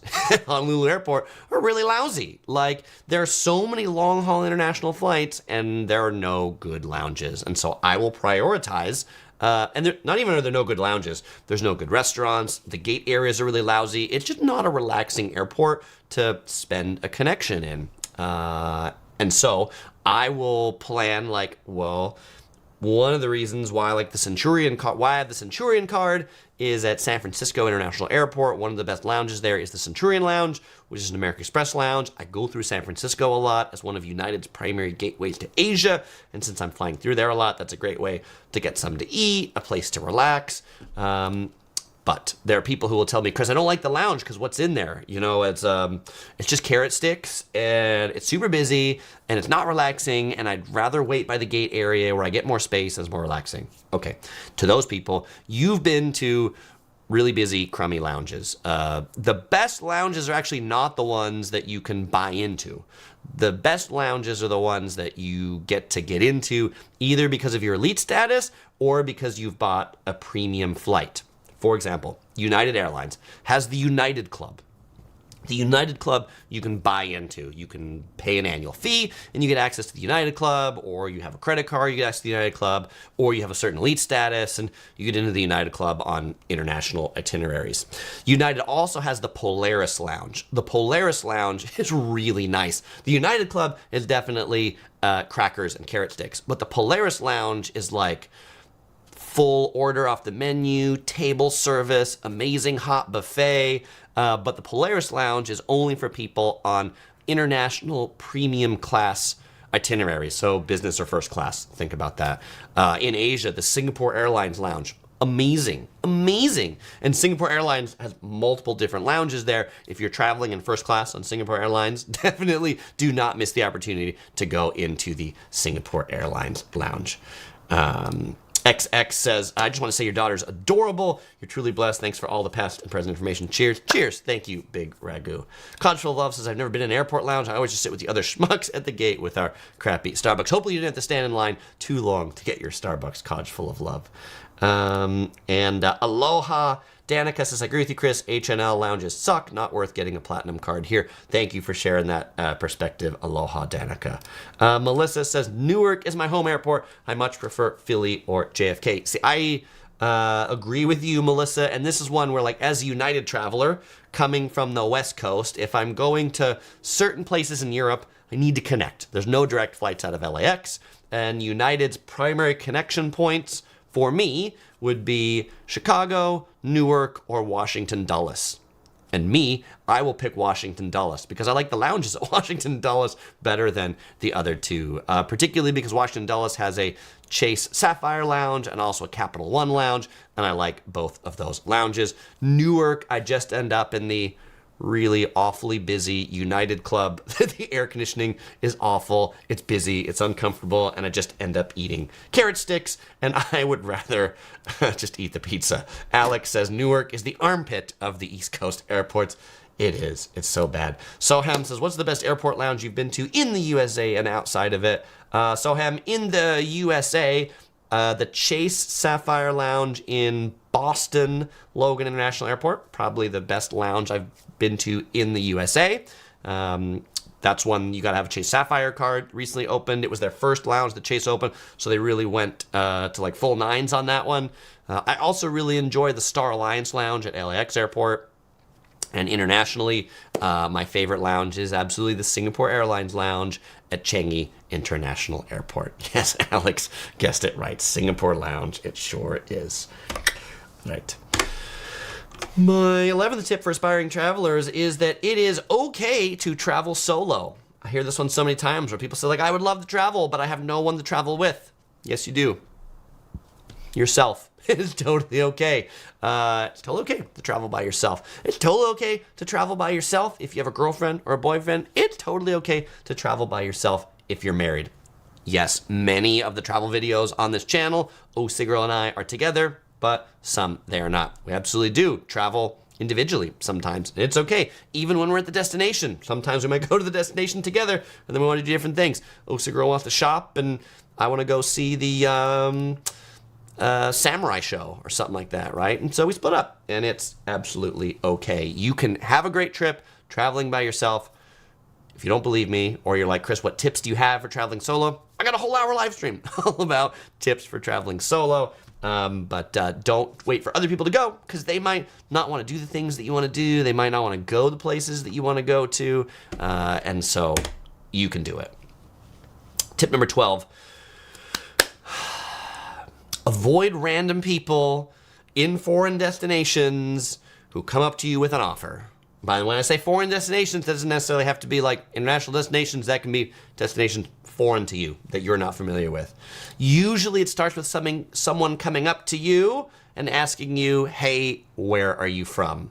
on Lulu Airport are really lousy. Like, there are so many long-haul international flights, and there are no good lounges. And so I will prioritize. And not even are there no good lounges. There's no good restaurants. The gate areas are really lousy. It's just not a relaxing airport to spend a connection in. And so I will plan like, well, one of the reasons why I like the Centurion card, why I have the Centurion card is at San Francisco International Airport. One of the best lounges there is the Centurion Lounge, which is an American Express lounge. I go through San Francisco a lot as one of United's primary gateways to Asia. And since I'm flying through there a lot, that's a great way to get something to eat, a place to relax. But there are people who will tell me, Chris, I don't like the lounge because what's in there? You know, it's just carrot sticks and it's super busy and it's not relaxing and I'd rather wait by the gate area where I get more space and it's more relaxing. Okay, to those people, you've been to really busy, crummy lounges. The best lounges are actually not the ones that you can buy into. The best lounges are the ones that you get to get into either because of your elite status or because you've bought a premium flight. For example, United Airlines has the United Club. The United Club you can buy into. You can pay an annual fee and you get access to the United Club, or you have a credit card, you get access to the United Club, or you have a certain elite status and you get into the United Club on international itineraries. United also has the Polaris Lounge. The Polaris Lounge is really nice. The United Club is definitely crackers and carrot sticks, but the Polaris Lounge is like full order off the menu, table service, amazing hot buffet. But the Polaris Lounge is only for people on international premium class itineraries, so business or first class. Think about that. In Asia, the Singapore Airlines Lounge, amazing. And Singapore Airlines has multiple different lounges there. If you're traveling in first class on Singapore Airlines, definitely do not miss the opportunity to go into the Singapore Airlines Lounge. XX says, I just want to say your daughter's adorable. You're truly blessed. Thanks for all the past and present information. Cheers. Cheers. Thank you, Big Ragu. Codful of Love says, I've never been in an airport lounge. I always just sit with the other schmucks at the gate with our crappy Starbucks. Hopefully you didn't have to stand in line too long to get your Starbucks. Codful of Love. Aloha. Danica says, I agree with you, Chris. HNL lounges suck. Not worth getting a platinum card here. Thank you for sharing that perspective. Aloha, Danica. Melissa says, Newark is my home airport. I much prefer Philly or JFK. See, I agree with you, Melissa. And this is one where, like, as a United traveler coming from the West Coast, if I'm going to certain places in Europe, I need to connect. There's no direct flights out of LAX. And United's primary connection points for me would be Chicago, Newark, or Washington Dulles. And me, I will pick Washington Dulles because I like the lounges at Washington Dulles better than the other two, particularly because Washington Dulles has a Chase Sapphire Lounge and also a Capital One Lounge, and I like both of those lounges. Newark, I just end up in the really awfully busy United Club. The air conditioning is awful. It's busy. It's uncomfortable. And I just end up eating carrot sticks. And I would rather just eat the pizza. Alex says Newark is the armpit of the East Coast airports. It is. It's so bad. Soham says, what's the best airport lounge you've been to in the USA and outside of it? Soham, in the USA, the Chase Sapphire Lounge in Boston Logan International Airport, probably the best lounge I've been to in the USA. That's one you got to have a Chase Sapphire card. Recently opened. It was their first lounge that Chase opened, so they really went to like full nines on that one. I also really enjoy the Star Alliance Lounge at LAX Airport. And internationally, my favorite lounge is absolutely the Singapore Airlines Lounge at Changi International Airport. Yes, Alex guessed it right. Singapore Lounge, it sure is. Right. My 11th tip for aspiring travelers is that it is okay to travel solo. I hear this one so many times where people say, like, I would love to travel, but I have no one to travel with. Yes, you do. Yourself. It is totally okay. It's totally okay to travel by yourself. It's totally okay to travel by yourself if you have a girlfriend or a boyfriend. It's totally okay to travel by yourself if you're married. Yes, many of the travel videos on this channel, OC Girl and I are together, but some they are not. We absolutely do travel individually sometimes. It's okay. Even when we're at the destination, sometimes we might go to the destination together and then we want to do different things. Osa girl wants to shop and I want to go see the samurai show or something like that, right? And so we split up and it's absolutely okay. You can have a great trip traveling by yourself. If you don't believe me, or you're like, Chris, what tips do you have for traveling solo? I got a whole hour live stream all about tips for traveling solo. But don't wait for other people to go because they might not want to do the things that you want to do. They might not want to go the places that you want to go to. And so you can do it. Tip number 12. Avoid random people in foreign destinations who come up to you with an offer. By the way, when I say foreign destinations, it doesn't necessarily have to be like international destinations. That can be destinations foreign to you that you're not familiar with. Usually it starts with someone coming up to you and asking you, hey, where are you from?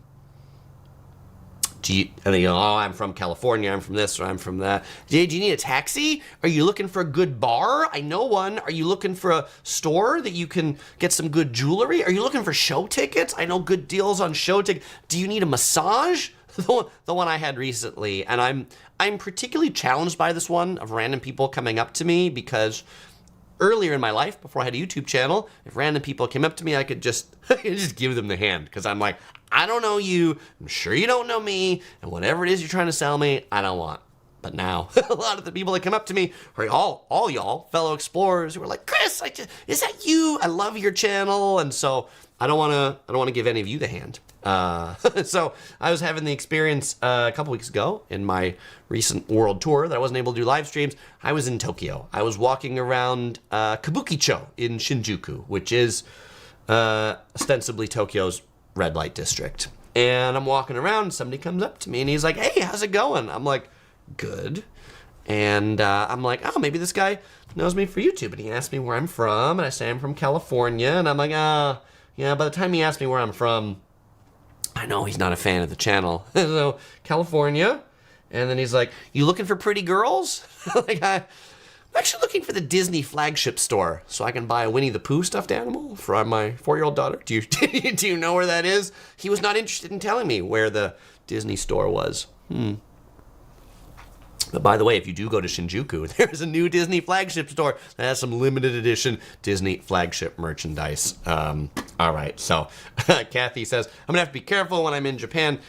And then you go, oh, I'm from California, I'm from this, or I'm from that. Do you need a taxi? Are you looking for a good bar? I know one. Are you looking for a store that you can get some good jewelry? Are you looking for show tickets? I know good deals on show tickets. Do you need a massage? The one I had recently, and I'm particularly challenged by this one of random people coming up to me because earlier in my life, before I had a YouTube channel, if random people came up to me, I could just give them the hand because I'm like, I don't know you, I'm sure you don't know me, and whatever it is you're trying to sell me, I don't want. But now, a lot of the people that come up to me are all y'all, fellow explorers, who are like, Chris, is that you? I love your channel, and so I don't want to give any of you the hand. So I was having the experience a couple weeks ago in my recent world tour that I wasn't able to do live streams. I was in Tokyo. I was walking around Kabukicho in Shinjuku, which is ostensibly Tokyo's red light district. And I'm walking around and somebody comes up to me and he's like, hey, how's it going? I'm like, good. And I'm like, oh, maybe this guy knows me for YouTube. And he asked me where I'm from. And I say I'm from California. And I'm like, yeah, by the time he asked me where I'm from, I know he's not a fan of the channel. So, California. And then he's like, you looking for pretty girls? Like, I'm actually looking for the Disney flagship store so I can buy a Winnie the Pooh stuffed animal for my 4-year-old daughter. Do you know where that is? He was not interested in telling me where the Disney store was. But by the way, if you do go to Shinjuku, there's a new Disney flagship store that has some limited edition Disney flagship merchandise. All right, so Kathy says, I'm going to have to be careful when I'm in Japan.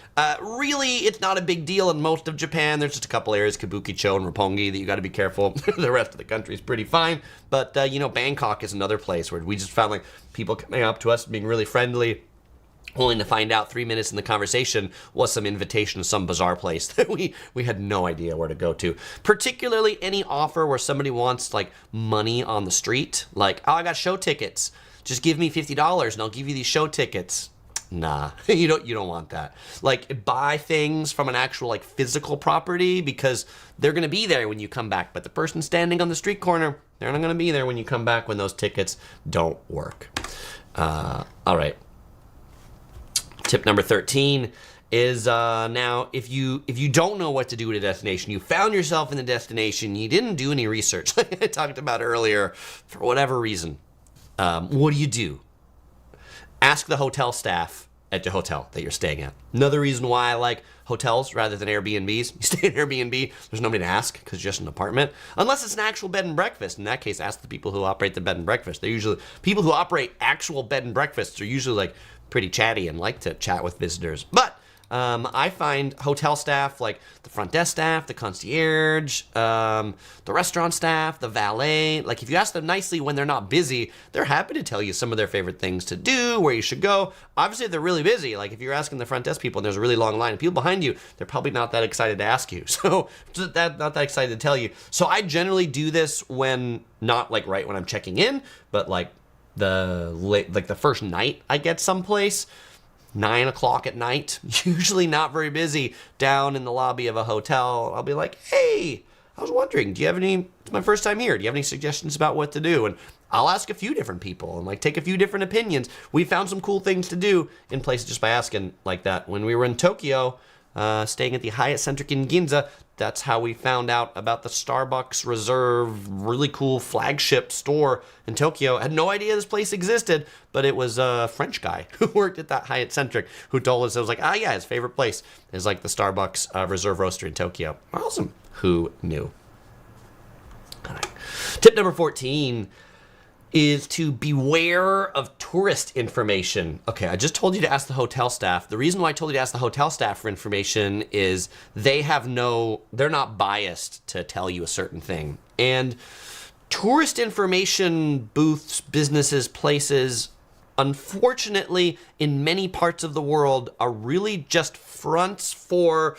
Really, it's not a big deal in most of Japan. There's just a couple areas, Kabukicho and Roppongi, that you got to be careful. The rest of the country is pretty fine. But, Bangkok is another place where we just found like people coming up to us being really friendly, only to find out 3 minutes in the conversation was some invitation to some bizarre place that we had no idea where to go to. Particularly any offer where somebody wants like money on the street, like, oh, I got show tickets. Just give me $50 and I'll give you these show tickets. Nah, you don't want that. Like, buy things from an actual like physical property because they're gonna be there when you come back. But the person standing on the street corner, they're not gonna be there when you come back when those tickets don't work. All right. Tip number 13 is now if you don't know what to do at a destination, you found yourself in the destination, you didn't do any research, like I talked about earlier, for whatever reason, what do? Ask the hotel staff at the hotel that you're staying at. Another reason why I like hotels rather than Airbnbs. You stay at Airbnb, there's nobody to ask because it's just an apartment. Unless it's an actual bed and breakfast. In that case, ask the people who operate the bed and breakfast. They're usually, people who operate actual bed and breakfasts are usually like pretty chatty and like to chat with visitors. But I find hotel staff, like the front desk staff, the concierge, the restaurant staff, the valet, like if you ask them nicely when they're not busy, they're happy to tell you some of their favorite things to do, where you should go. Obviously, if they're really busy, like if you're asking the front desk people and there's a really long line of people behind you, they're probably not that excited to ask you. So not that excited to tell you. So I generally do this when not like right when I'm checking in, but like the first night I get someplace. 9 o'clock at night, usually not very busy, down in the lobby of a hotel. I'll be like, hey, I was wondering, it's my first time here. Do you have any suggestions about what to do? And I'll ask a few different people and like take a few different opinions. We found some cool things to do in places just by asking like that. When we were in Tokyo, staying at the Hyatt Centric in Ginza. That's how we found out about the Starbucks Reserve, really cool flagship store in Tokyo. I had no idea this place existed, but it was a French guy who worked at that Hyatt Centric who told us. It was like, yeah, his favorite place is like the Starbucks Reserve Roaster in Tokyo. Awesome. Who knew? All right. Tip number 14 is to beware of tourist information. Okay, I just told you to ask the hotel staff. The reason why I told you to ask the hotel staff for information is they're not biased to tell you a certain thing. And tourist information booths, businesses, places, unfortunately, in many parts of the world are really just fronts for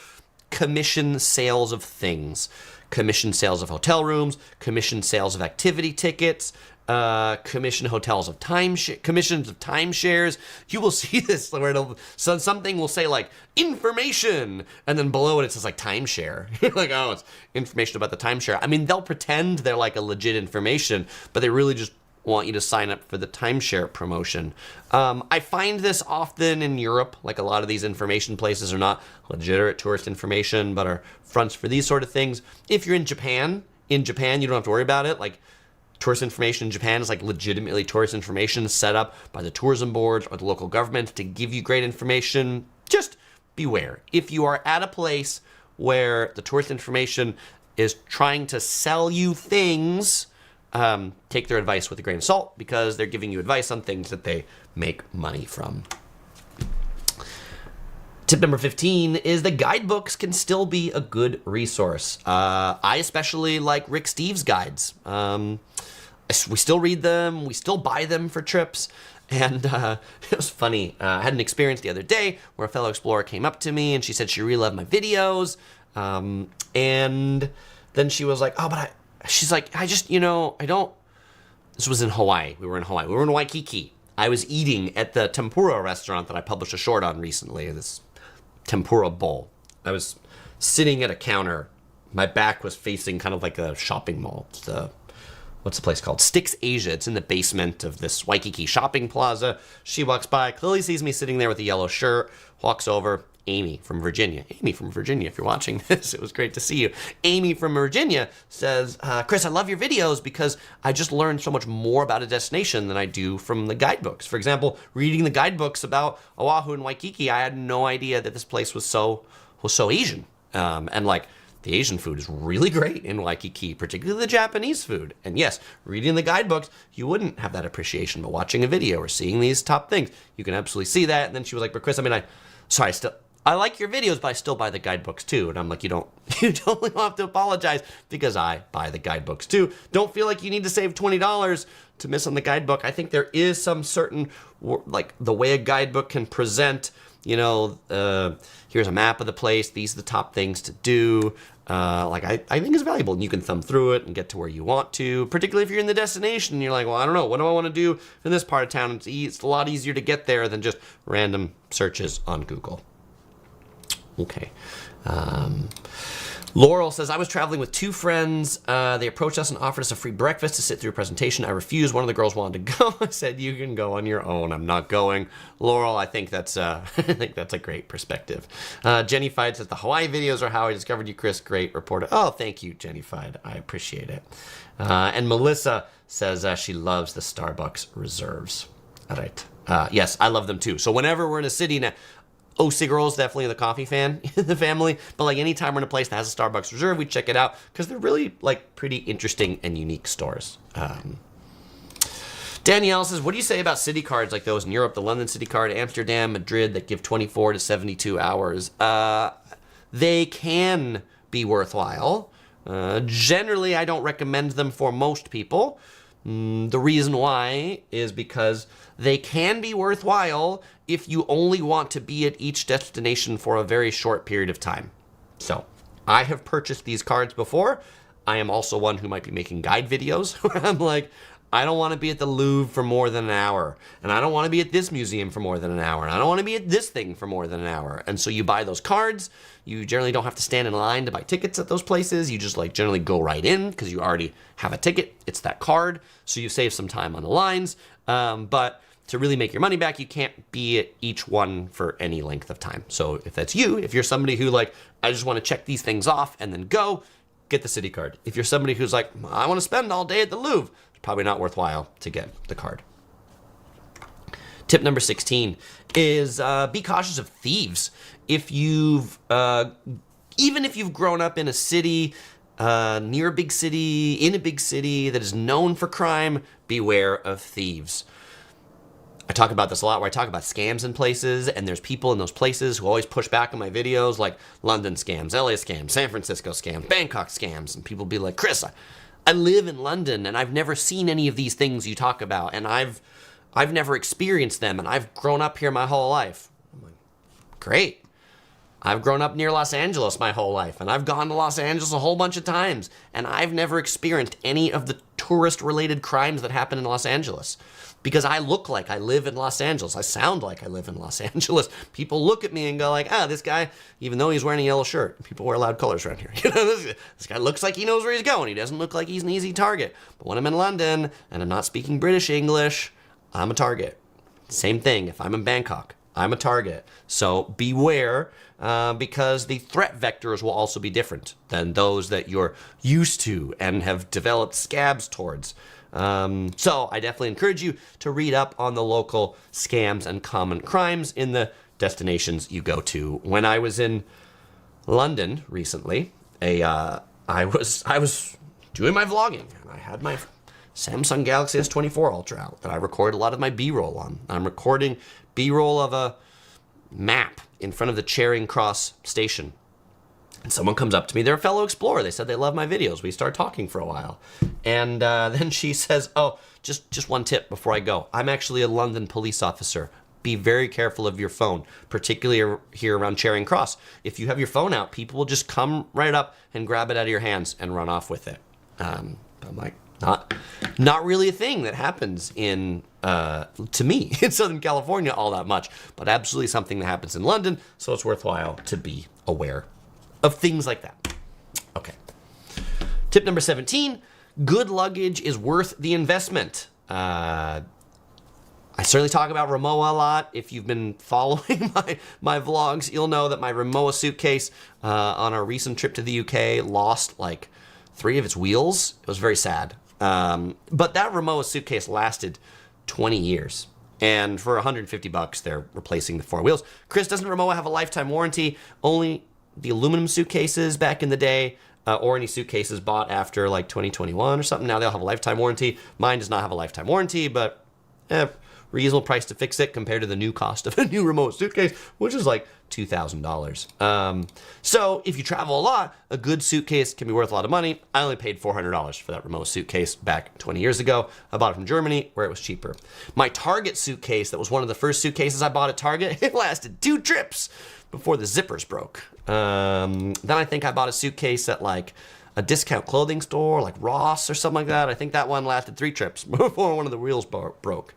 commission sales of things. Commission sales of hotel rooms, commission sales of activity tickets, commissions of timeshares. You will see this where something will say like information, and then below it says like timeshare. You're like, oh, it's information about the timeshare. I mean, they'll pretend they're like a legit information, but they really just want you to sign up for the timeshare promotion. I find this often in Europe. Like a lot of these information places are not legitimate tourist information, but are fronts for these sort of things. If you're in Japan, you don't have to worry about it. Like tourist information in Japan is like legitimately tourist information set up by the tourism boards or the local government to give you great information. Just beware. If you are at a place where the tourist information is trying to sell you things, take their advice with a grain of salt, because they're giving you advice on things that they make money from. Tip number 15 is that guidebooks can still be a good resource. I especially like Rick Steves' guides. We still read them. We still buy them for trips. And it was funny. I had an experience the other day where a fellow explorer came up to me and she said she really loved my videos. And then she was like, she's like, this was in Hawaii. We were in Hawaii. We were in Waikiki. I was eating at the tempura restaurant that I published a short on recently, this tempura bowl. I was sitting at a counter. My back was facing kind of like a shopping mall. What's the place called? Sticks Asia. It's in the basement of this Waikiki shopping plaza. She walks by, clearly sees me sitting there with a yellow shirt, walks over. Amy from Virginia, if you're watching this, it was great to see you. Amy from Virginia says, Chris, I love your videos because I just learned so much more about a destination than I do from the guidebooks. For example, reading the guidebooks about Oahu and Waikiki, I had no idea that this place was so Asian. And like, the Asian food is really great in Waikiki, particularly the Japanese food. And yes, reading the guidebooks, you wouldn't have that appreciation, but watching a video or seeing these top things, you can absolutely see that. And then she was like, but Chris, I like your videos, but I still buy the guidebooks too. And I'm like, you don't have to apologize because I buy the guidebooks too. Don't feel like you need to save $20 to miss on the guidebook. I think there is some certain, like the way a guidebook can present, here's a map of the place. These are the top things to do. I think it's valuable, and you can thumb through it and get to where you want to, particularly if you're in the destination and you're like, well, I don't know, what do I want to do in this part of town? It's a lot easier to get there than just random searches on Google. Okay. Laurel says, I was traveling with two friends. They approached us and offered us a free breakfast to sit through a presentation. I refused. One of the girls wanted to go. I said, you can go on your own. I'm not going. Laurel, I think that's a great perspective. Jenny Fide says, the Hawaii videos are how I discovered you, Chris. Great reporter. Oh, thank you, Jenny Fide. I appreciate it. And Melissa says she loves the Starbucks Reserves. All right. Yes, I love them too. So whenever we're in a city now, Girl's definitely the coffee fan in the family, but like anytime we're in a place that has a Starbucks Reserve, we check it out because they're really like pretty interesting and unique stores. Danielle says, what do you say about city cards like those in Europe, the London City Card, Amsterdam, Madrid, that give 24 to 72 hours? They can be worthwhile. Generally, I don't recommend them for most people. The reason why is because they can be worthwhile if you only want to be at each destination for a very short period of time. So I have purchased these cards before. I am also one who might be making guide videos where I'm like, I don't want to be at the Louvre for more than an hour, and I don't want to be at this museum for more than an hour, and I don't want to be at this thing for more than an hour. And so you buy those cards. You generally don't have to stand in line to buy tickets at those places. You just like generally go right in because you already have a ticket. It's that card, so you save some time on the lines. But to really make your money back, you can't be at each one for any length of time. So if that's you, if you're somebody who like, I just want to check these things off and then go, get the city card. If you're somebody who's like, I want to spend all day at the Louvre, it's probably not worthwhile to get the card. Tip number 16 is be cautious of thieves. If you've, even if you've grown up in a city, near a big city, in a big city that is known for crime, beware of thieves. I talk about this a lot where I talk about scams in places, and there's people in those places who always push back on my videos, like London scams, LA scams, San Francisco scams, Bangkok scams, and people be like, Chris, I live in London and I've never seen any of these things you talk about, and I've never experienced them, and I've grown up here my whole life. I'm like, great. I've grown up near Los Angeles my whole life, and I've gone to Los Angeles a whole bunch of times, and I've never experienced any of the tourist-related crimes that happen in Los Angeles. Because I look like I live in Los Angeles. I sound like I live in Los Angeles. People look at me and go like, this guy, even though he's wearing a yellow shirt, people wear loud colors around here. This guy looks like he knows where he's going. He doesn't look like he's an easy target. But when I'm in London and I'm not speaking British English, I'm a target. Same thing, if I'm in Bangkok, I'm a target. So beware, because the threat vectors will also be different than those that you're used to and have developed scabs towards. So I definitely encourage you to read up on the local scams and common crimes in the destinations you go to. When I was in London recently, I was doing my vlogging, and I had my Samsung Galaxy S24 Ultra out that I record a lot of my B-roll on. I'm recording B-roll of a map in front of the Charing Cross station. And someone comes up to me, they're a fellow explorer. They said they love my videos. We start talking for a while. And then she says, just one tip before I go. I'm actually a London police officer. Be very careful of your phone, particularly here around Charing Cross. If you have your phone out, people will just come right up and grab it out of your hands and run off with it. I'm like, not really a thing that happens in, to me, in Southern California all that much, but absolutely something that happens in London, so it's worthwhile to be aware of things like that. Okay. Tip number 17, good luggage is worth the investment. I certainly talk about Rimowa a lot. If you've been following my vlogs, you'll know that my Rimowa suitcase on our recent trip to the UK lost like 3 of its wheels. It was very sad. But that Rimowa suitcase lasted 20 years. And for $150, they're replacing the 4 wheels. Chris, doesn't Rimowa have a lifetime warranty? Only the aluminum suitcases back in the day, or any suitcases bought after like 2021 or something. Now they'll have a lifetime warranty. Mine does not have a lifetime warranty, but reasonable price to fix it compared to the new cost of a new remote suitcase, which is like $2,000. So if you travel a lot, a good suitcase can be worth a lot of money. I only paid $400 for that remote suitcase back 20 years ago. I bought it from Germany where it was cheaper. My Target suitcase, that was one of the first suitcases I bought at Target, it lasted 2 trips before the zippers broke. Then I think I bought a suitcase at like a discount clothing store, like Ross or something like that. I think that one lasted 3 trips before one of the wheels broke.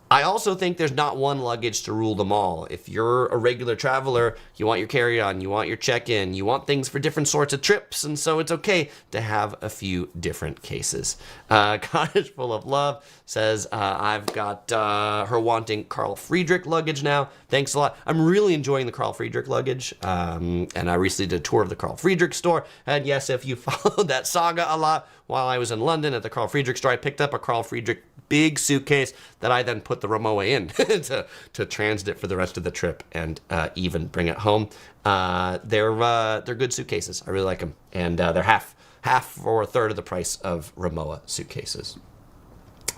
I also think there's not one luggage to rule them all. If you're a regular traveler, you want your carry-on, you want your check-in, you want things for different sorts of trips, and so it's okay to have a few different cases. Cottage Full of Love says, I've got her wanting Carl Friedrich luggage now. Thanks a lot. I'm really enjoying the Carl Friedrich luggage, and I recently did a tour of the Carl Friedrich store, and yes, if you followed that saga a lot, while I was in London at the Carl Friedrich store, I picked up a Carl Friedrich big suitcase that I then put the Rimowa in to transit it for the rest of the trip and even bring it home. They're good suitcases. I really like them, and they're half or a third of the price of Rimowa suitcases.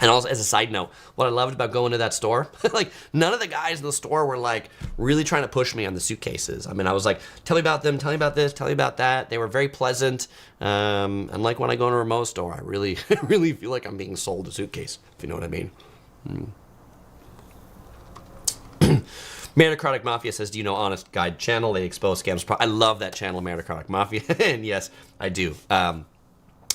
And also, as a side note, what I loved about going to that store, like none of the guys in the store were like really trying to push me on the suitcases. I mean, I was like, tell me about them, tell me about this, tell me about that. They were very pleasant. And like when I go to a remote store, I really, really feel like I'm being sold a suitcase, if you know what I mean. Meritocratic Mafia says, do you know Honest Guide channel? They expose scams. I love that channel, Meritocratic Mafia. And yes, I do. I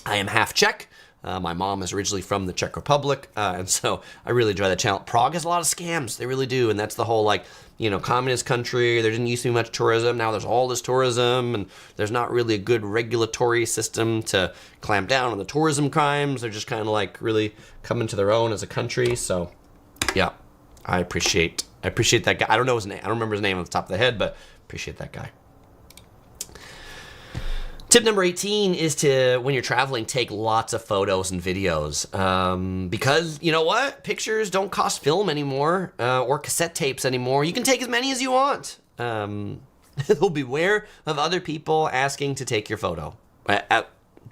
am half Czech. My mom is originally from the Czech Republic, and so I really enjoy that channel. Prague has a lot of scams. They really do, and that's the whole, like, communist country. There didn't used to be much tourism. Now there's all this tourism, and there's not really a good regulatory system to clamp down on the tourism crimes. They're just kind of like really coming to their own as a country. So, yeah, I appreciate that guy. I don't know his name. I don't remember his name off the top of the head, but appreciate that guy. Tip number 18 is to, when you're traveling, take lots of photos and videos. Because, you know what? Pictures don't cost film anymore, or cassette tapes anymore. You can take as many as you want. Beware of other people asking to take your photo.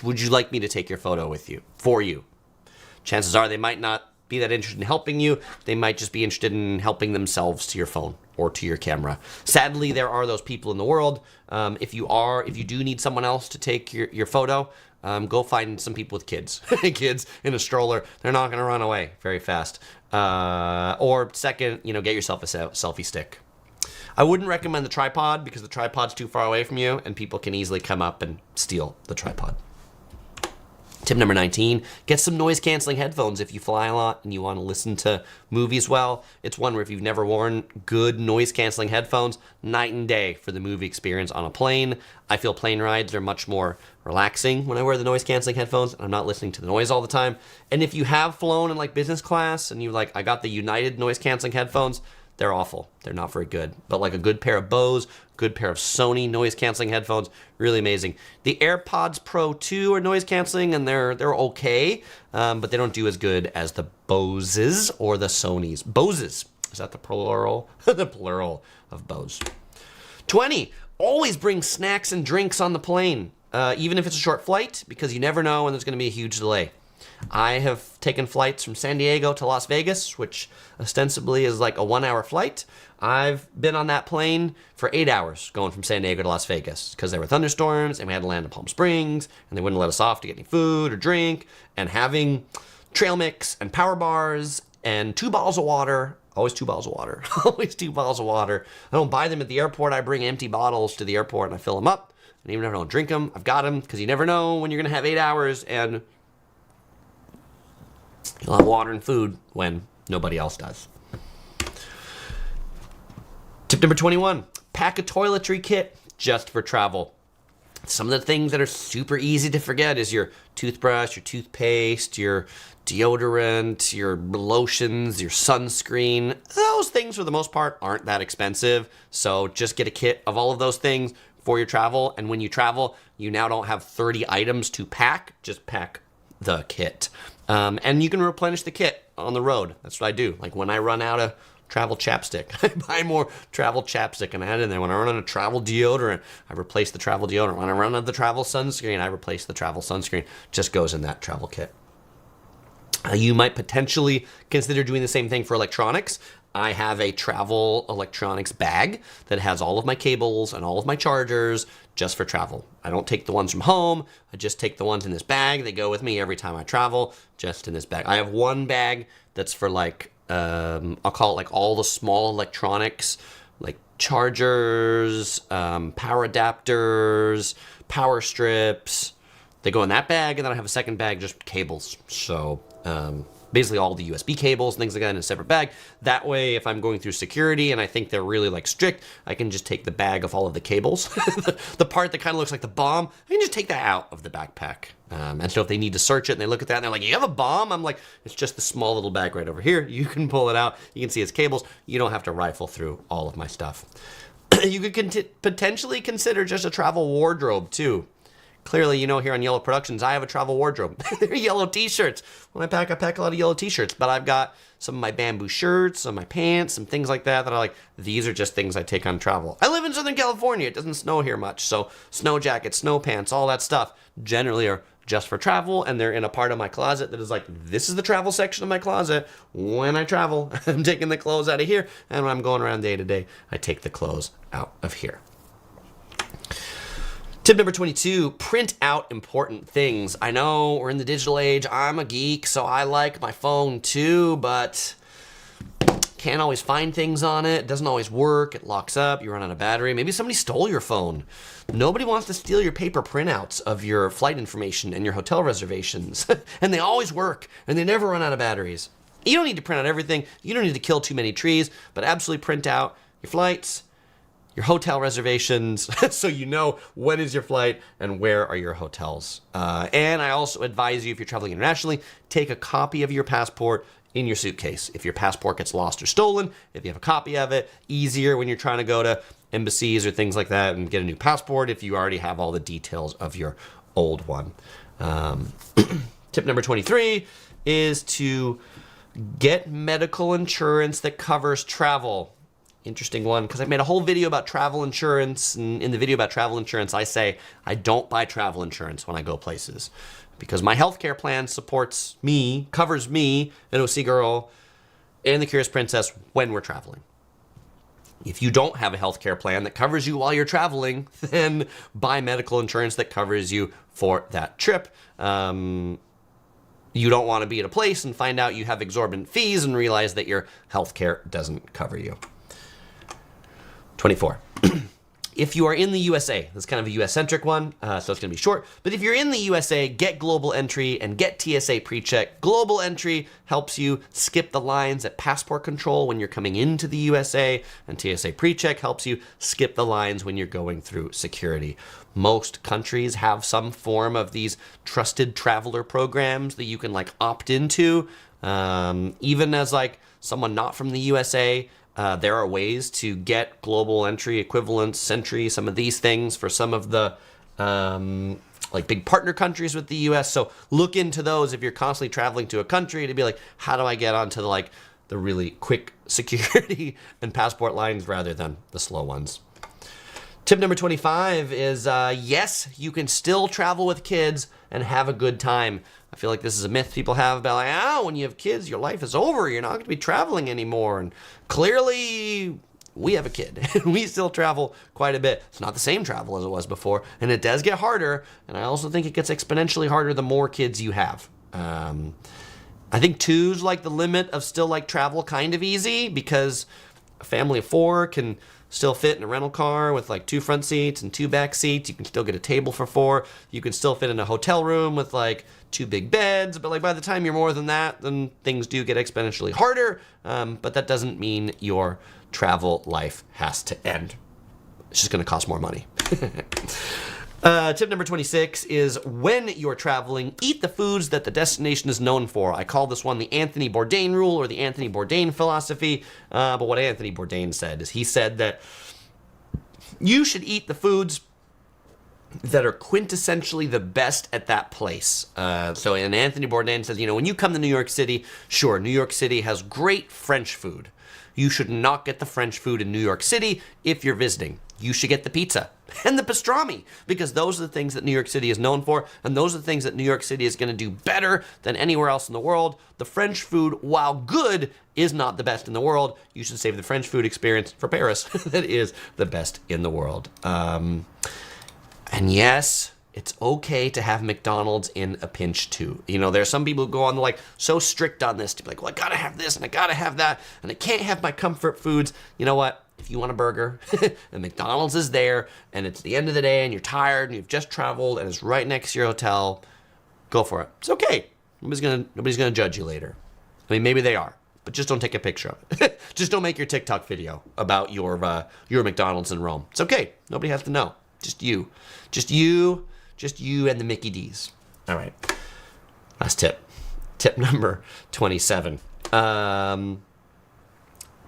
Would you like me to take your photo for you? Chances are they might not be that interested in helping you. They might just be interested in helping themselves to your phone or to your camera. Sadly, there are those people in the world. If you do need someone else to take your photo, go find some people with kids. Kids in a stroller, they're not gonna run away very fast. Or second, get yourself a selfie stick. I wouldn't recommend the tripod because the tripod's too far away from you and people can easily come up and steal the tripod. Tip number 19, get some noise-canceling headphones if you fly a lot and you want to listen to movies well. It's one where if you've never worn good noise-canceling headphones, night and day for the movie experience on a plane. I feel plane rides are much more relaxing when I wear the noise-canceling headphones and I'm not listening to the noise all the time. And if you have flown in like business class and I got the United noise-canceling headphones, they're awful. They're not very good. But like a good pair of Bose, good pair of Sony noise-canceling headphones, really amazing. The AirPods Pro 2 are noise-canceling, and they're okay, but they don't do as good as the Boses or the Sonys. Boses. Is that the plural? The plural of Bose. 20. Always bring snacks and drinks on the plane, even if it's a short flight, because you never know when there's going to be a huge delay. I have taken flights from San Diego to Las Vegas, which ostensibly is like a 1-hour flight. I've been on that plane for 8 hours going from San Diego to Las Vegas because there were thunderstorms and we had to land in Palm Springs and they wouldn't let us off to get any food or drink, and having trail mix and power bars and 2 bottles of water. Always 2 bottles of water. Always 2 bottles of water. I don't buy them at the airport. I bring empty bottles to the airport and I fill them up. And even if I don't drink them, I've got them because you never know when you're going to have 8 hours and you'll have water and food when nobody else does. Tip number 21, pack a toiletry kit just for travel. Some of the things that are super easy to forget is your toothbrush, your toothpaste, your deodorant, your lotions, your sunscreen. Those things for the most part aren't that expensive. So just get a kit of all of those things for your travel. And when you travel, you now don't have 30 items to pack. Just pack the kit. And you can replenish the kit on the road. That's what I do. Like when I run out of travel chapstick, I buy more travel chapstick and I add it in there. When I run out of travel deodorant, I replace the travel deodorant. When I run out of the travel sunscreen, I replace the travel sunscreen. Just goes in that travel kit. You might potentially consider doing the same thing for electronics. I have a travel electronics bag that has all of my cables and all of my chargers just for travel. I don't take the ones from home. I just take the ones in this bag. They go with me every time I travel, just in this bag. I have one bag that's for like, I'll call it like all the small electronics, like chargers, power adapters, power strips. They go in that bag, and then I have a second bag, just cables. So basically all the USB cables, things like that in a separate bag. That way, if I'm going through security and I think they're really like strict, I can just take the bag of all of the cables. The part that kind of looks like the bomb, I can just take that out of the backpack. And so if they need to search it and they look at that and they're like, you have a bomb? I'm like, it's just the small little bag right over here. You can pull it out. You can see its cables. You don't have to rifle through all of my stuff. You could potentially consider just a travel wardrobe too. Clearly, here on Yellow Productions, I have a travel wardrobe. They're yellow t-shirts. When I pack a lot of yellow t-shirts. But I've got some of my bamboo shirts, some of my pants, some things like that are like, these are just things I take on travel. I live in Southern California. It doesn't snow here much. So snow jackets, snow pants, all that stuff generally are just for travel. And they're in a part of my closet that is like, this is the travel section of my closet. When I travel, I'm taking the clothes out of here. And when I'm going around day to day, I take the clothes out of here. Tip number 22, print out important things. I know we're in the digital age. I'm a geek, so I like my phone too, but can't always find things on it. It doesn't always work. It locks up. You run out of battery. Maybe somebody stole your phone. Nobody wants to steal your paper printouts of your flight information and your hotel reservations. And they always work, and they never run out of batteries. You don't need to print out everything. You don't need to kill too many trees, but absolutely print out your flights, your hotel reservations, so you know when is your flight and where are your hotels. And I also advise you, if you're traveling internationally, take a copy of your passport in your suitcase. If your passport gets lost or stolen, if you have a copy of it, easier when you're trying to go to embassies or things like that and get a new passport if you already have all the details of your old one. Tip number 23 is to get medical insurance that covers travel. Interesting one, because I made a whole video about travel insurance, and in the video about travel insurance, I say I don't buy travel insurance when I go places because my healthcare plan supports me, covers me, an OC girl, and the Curious Princess when we're traveling. If you don't have a healthcare plan that covers you while you're traveling, then buy medical insurance that covers you for that trip. You don't want to be at a place and find out you have exorbitant fees and realize that your healthcare doesn't cover you. 24. If you are in the USA, that's kind of a US-centric one, so it's going to be short. But if you're in the USA, get global entry and get TSA pre-check. Global entry helps you skip the lines at passport control when you're coming into the USA, and TSA pre-check helps you skip the lines when you're going through security. Most countries have some form of these trusted traveler programs that you can like opt into. Even as like someone not from the USA, there are ways to get global entry equivalents, Sentry, some of these things for some of the like big partner countries with the US. So look into those if you're constantly traveling to a country to be like, how do I get onto the really quick security and passport lines rather than the slow ones. Tip number 25 is yes, you can still travel with kids and have a good time. I feel like this is a myth people have about like, when you have kids, your life is over. You're not going to be traveling anymore. And clearly, we have a kid. We still travel quite a bit. It's not the same travel as it was before. And it does get harder. And I also think it gets exponentially harder the more kids you have. I think two's like the limit of still like travel kind of easy because a family of four can still fit in a rental car with like 2 front seats and 2 back seats. You can still get a table for 4. You can still fit in a hotel room with like 2 big beds. But like by the time you're more than that, then things do get exponentially harder. But that doesn't mean your travel life has to end. It's just going to cost more money. Tip number 26 is when you're traveling, eat the foods that the destination is known for. I call this one the Anthony Bourdain rule or the Anthony Bourdain philosophy. But what Anthony Bourdain said is he said that you should eat the foods that are quintessentially the best at that place. So and Anthony Bourdain says, when you come to New York City, sure, New York City has great French food. You should not get the French food in New York City if you're visiting. You should get the pizza and the pastrami because those are the things that New York City is known for, and those are the things that New York City is going to do better than anywhere else in the world. The French food, while good, is not the best in the world. You should save the French food experience for Paris. That is the best in the world. And yes, it's okay to have McDonald's in a pinch too. There are some people who go on like so strict on this to be like, well, I gotta have this and I gotta have that and I can't have my comfort foods. You know what? If you want a burger and McDonald's is there and it's the end of the day and you're tired and you've just traveled and it's right next to your hotel, go for it. It's okay. Nobody's gonna judge you later. I mean, maybe they are, but just don't take a picture of it. Just don't make your TikTok video about your McDonald's in Rome. It's okay. Nobody has to know. Just you and the Mickey D's. All right. Last tip. Tip number 27.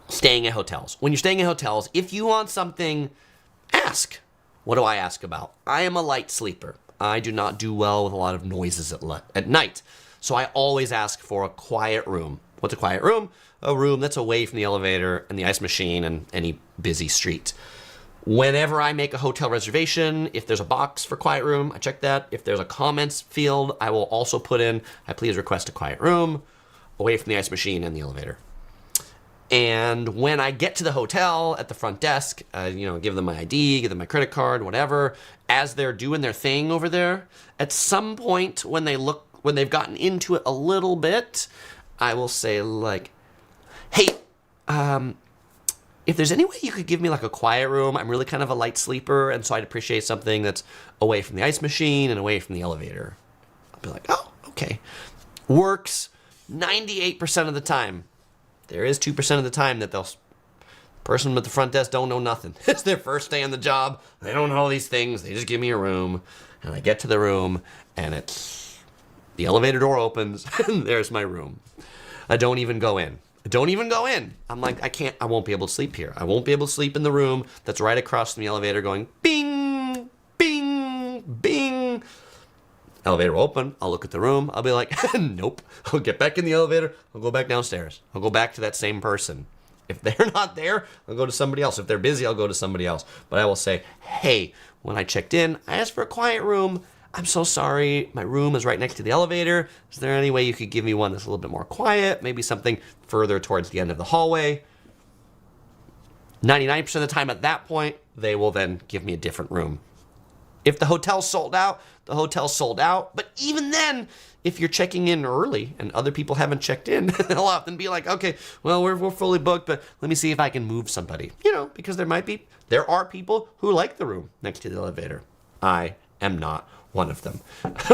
Staying at hotels. When you're staying at hotels, if you want something, ask. What do I ask about? I am a light sleeper. I do not do well with a lot of noises at night. So I always ask for a quiet room. What's a quiet room? A room that's away from the elevator and the ice machine and any busy street. Whenever I make a hotel reservation, if there's a box for quiet room, I check that. If there's a comments field, I will also put in, I please request a quiet room away from the ice machine and the elevator. And when I get to the hotel at the front desk, give them my ID, give them my credit card, whatever, as they're doing their thing over there, at some point when they've gotten into it a little bit, I will say like, hey, if there's any way you could give me like a quiet room, I'm really kind of a light sleeper, and so I'd appreciate something that's away from the ice machine and away from the elevator. I'll be like, oh, okay. Works 98% of the time. There is 2% of the time that person at the front desk don't know nothing. It's their first day on the job. They don't know these things. They just give me a room, and I get to the room, and the elevator door opens, and there's my room. I don't even go in. I'm like, I won't be able to sleep here. I won't be able to sleep in the room that's right across from the elevator going bing, bing, bing. Elevator will open. I'll look at the room. I'll be like, nope. I'll get back in the elevator. I'll go back downstairs. I'll go back to that same person. If they're not there, I'll go to somebody else. If they're busy, I'll go to somebody else. But I will say, hey, when I checked in, I asked for a quiet room. I'm so sorry. My room is right next to the elevator. Is there any way you could give me one that's a little bit more quiet? Maybe something further towards the end of the hallway? 99% of the time at that point, they will then give me a different room. If the hotel's sold out, the hotel's sold out. But even then, if you're checking in early and other people haven't checked in, they'll often be like, okay, well, we're fully booked, but let me see if I can move somebody. Because there are people who like the room next to the elevator. I am not one of them.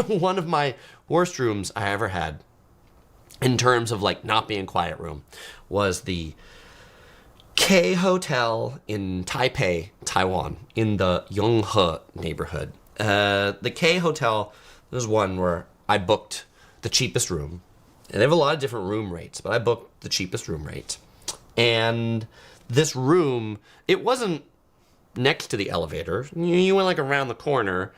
One of my worst rooms I ever had in terms of like not being quiet room was the K Hotel in Taipei, Taiwan, in the Yonghe neighborhood. The K Hotel was one where I booked the cheapest room. And they have a lot of different room rates, but I booked the cheapest room rate. And this room, it wasn't next to the elevator. You went like around the corner.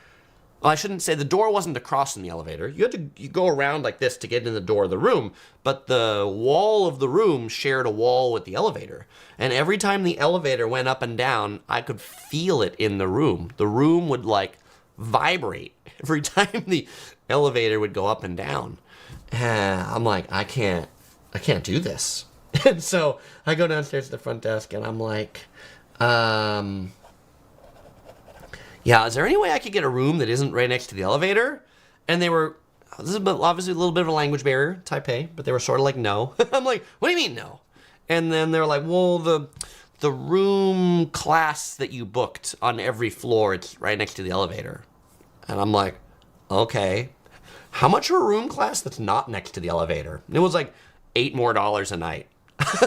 Well, I shouldn't say the door wasn't across from the elevator. You go around like this to get in the door of the room, but the wall of the room shared a wall with the elevator. And every time the elevator went up and down, I could feel it in the room. The room would like vibrate every time the elevator would go up and down. I'm like, I can't do this. And so I go downstairs to the front desk and I'm like, yeah, is there any way I could get a room that isn't right next to the elevator? And this is obviously a little bit of a language barrier, Taipei, but they were sort of like, no. I'm like, what do you mean no? And then they're like, well, the room class that you booked on every floor, it's right next to the elevator. And I'm like, okay. How much for a room class that's not next to the elevator? And it was like $8 more a night.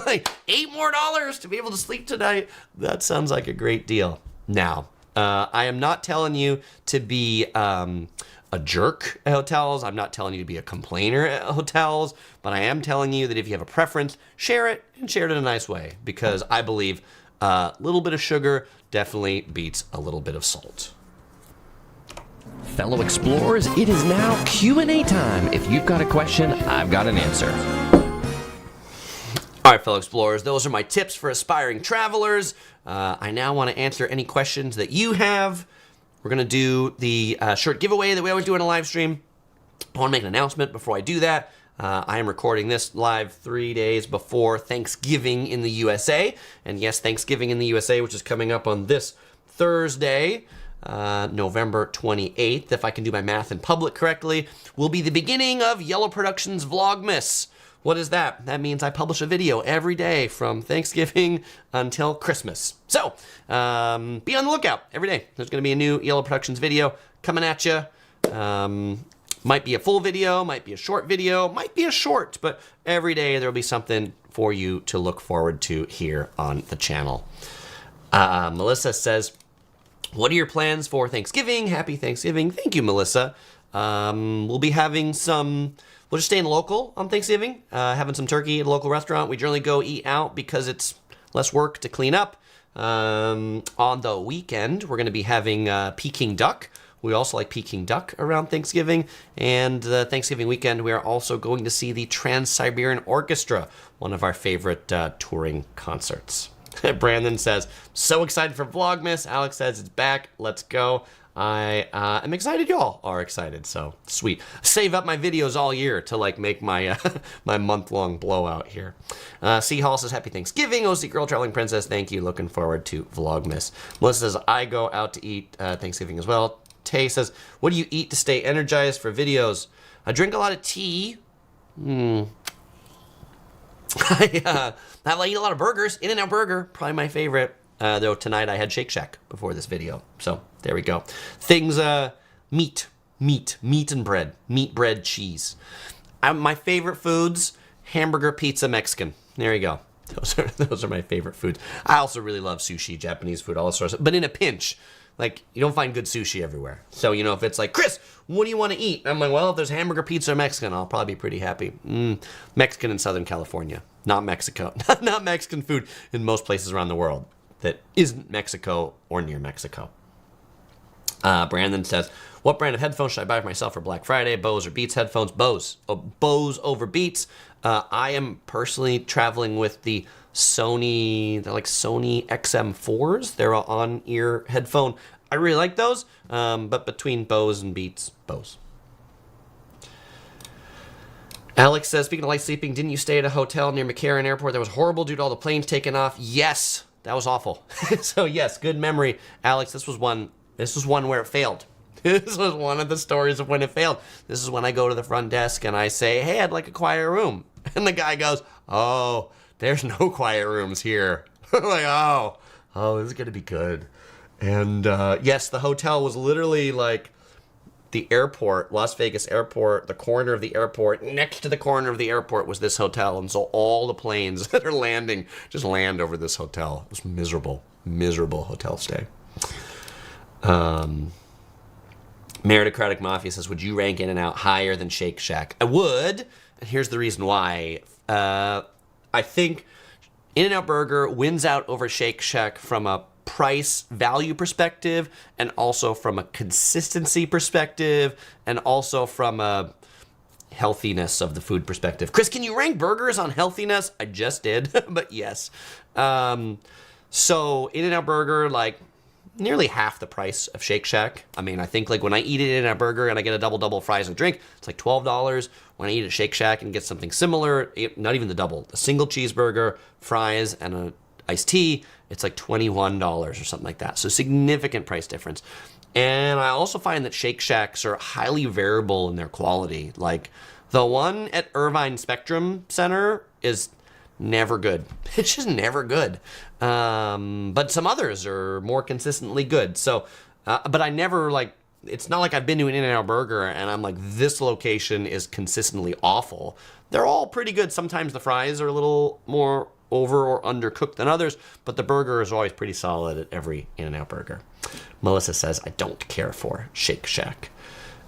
Like, $8 more to be able to sleep tonight? That sounds like a great deal. Now, I am not telling you to be a jerk at hotels. I'm not telling you to be a complainer at hotels. But I am telling you that if you have a preference, share it and share it in a nice way. Because I believe a little bit of sugar definitely beats a little bit of salt. Fellow explorers, it is now Q&A time. If you've got a question, I've got an answer. All right, fellow explorers, those are my tips for aspiring travelers. I now want to answer any questions that you have. We're going to do the shirt giveaway that we always do in a live stream. I want to make an announcement before I do that. I am recording this live 3 days before Thanksgiving in the USA. And yes, Thanksgiving in the USA, which is coming up on this Thursday, November 28th, if I can do my math in public correctly, will be the beginning of Yellow Productions Vlogmas. What is that? That means I publish a video every day from Thanksgiving until Christmas. So, be on the lookout every day. There's going to be a new Yellow Productions video coming at you. Might be a full video, might be a short video, might be a short, but every day there will be something for you to look forward to here on the channel. Melissa says, what are your plans for Thanksgiving? Happy Thanksgiving. Thank you, Melissa. We'll be having we'll just stay in local on Thanksgiving, having some turkey at a local restaurant. We generally go eat out because it's less work to clean up. On the weekend, we're going to be having Peking duck. We also like Peking duck around Thanksgiving. And the Thanksgiving weekend, we are also going to see the Trans-Siberian Orchestra, one of our favorite touring concerts. Brandon says, so excited for Vlogmas. Alex says, it's back. Let's go. I am excited. Y'all are excited. So sweet. Save up my videos all year to like make my my month-long blowout here. C Hall says, happy Thanksgiving. OC Girl Traveling Princess, thank you. Looking forward to Vlogmas. Melissa says, I go out to eat Thanksgiving as well. Tay says, what do you eat to stay energized for videos? I drink a lot of tea. I eat a lot of burgers. In-N-Out Burger, probably my favorite. Though tonight I had Shake Shack before this video. So there we go. Things, meat and bread. Meat, bread, cheese. My favorite foods, hamburger, pizza, Mexican. There you go. Those are my favorite foods. I also really love sushi, Japanese food, all sorts of, but in a pinch. Like, you don't find good sushi everywhere. So, if it's like, Chris, what do you want to eat? I'm like, well, if there's hamburger, pizza, or Mexican, I'll probably be pretty happy. Mexican in Southern California, not Mexico. Not Mexican food in most places around the world that isn't Mexico or near Mexico. Brandon says, what brand of headphones should I buy for myself for Black Friday? Bose or Beats headphones? Bose. Bose over Beats. I am personally traveling with the Sony, they're like Sony XM4s. They're an on-ear headphone. I really like those, but between Bose and Beats, Bose. Alex says, speaking of light sleeping, didn't you stay at a hotel near McCarran Airport that was horrible due to all the planes taking off? Yes, that was awful. So yes, good memory. Alex, this was one where it failed. This was one of the stories of when it failed. This is when I go to the front desk and I say, hey, I'd like a quiet room. And the guy goes, oh, there's no quiet rooms here. I'm like, oh, this is going to be good. And yes, the hotel was literally like the airport, Las Vegas airport, the corner of the airport. Next to the corner of the airport was this hotel. And so all the planes that are landing just land over this hotel. It was miserable hotel stay. Meritocratic Mafia says, would you rank In-N-Out higher than Shake Shack? I would. And here's the reason why. I think In-N-Out Burger wins out over Shake Shack from a price value perspective, and also from a consistency perspective, and also from a healthiness of the food perspective. Chris, can you rank burgers on healthiness? I just did, but yes. So In-N-Out Burger, like, nearly half the price of Shake Shack. I mean, I think like when I eat it in a burger and I get a double fries and drink, it's like $12. When I eat at Shake Shack and get something similar, not even the double, a single cheeseburger, fries, and an iced tea, it's like $21 or something like that. So significant price difference. And I also find that Shake Shacks are highly variable in their quality. Like the one at Irvine Spectrum Center is never good. It's just never good. But some others are more consistently good. So, but I never like, it's not like I've been to an In-N-Out Burger and I'm like, this location is consistently awful. They're all pretty good. Sometimes the fries are a little more over or undercooked than others, but the burger is always pretty solid at every In-N-Out Burger. Melissa says, I don't care for Shake Shack.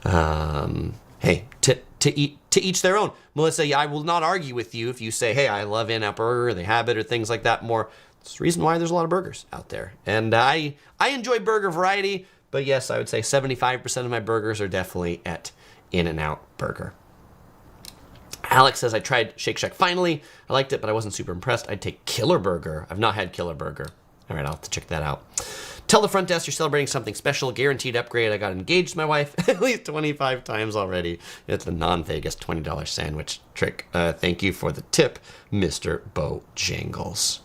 Hey, to each their own. Melissa, I will not argue with you if you say, hey, I love In-N-Out Burger, they have it, or things like that more. It's the reason why there's a lot of burgers out there. And I enjoy burger variety, but yes, I would say 75% of my burgers are definitely at In-N-Out Burger. Alex says, I tried Shake Shack finally. I liked it, but I wasn't super impressed. I'd take Killer Burger. I've not had Killer Burger. All right, I'll have to check that out. Tell the front desk you're celebrating something special. Guaranteed upgrade. I got engaged to my wife at least 25 times already. It's a non-Vegas $20 sandwich trick. Thank you for the tip, Mr. Bojangles.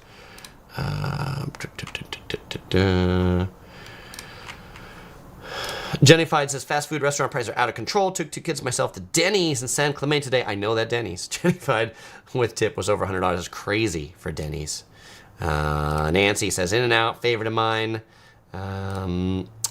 Jennified says, fast food restaurant prices are out of control. Took 2 kids myself to Denny's in San Clemente today. I know that Denny's. Jennified with tip was over $100. It's crazy for Denny's. Nancy says, In-N-Out, favorite of mine.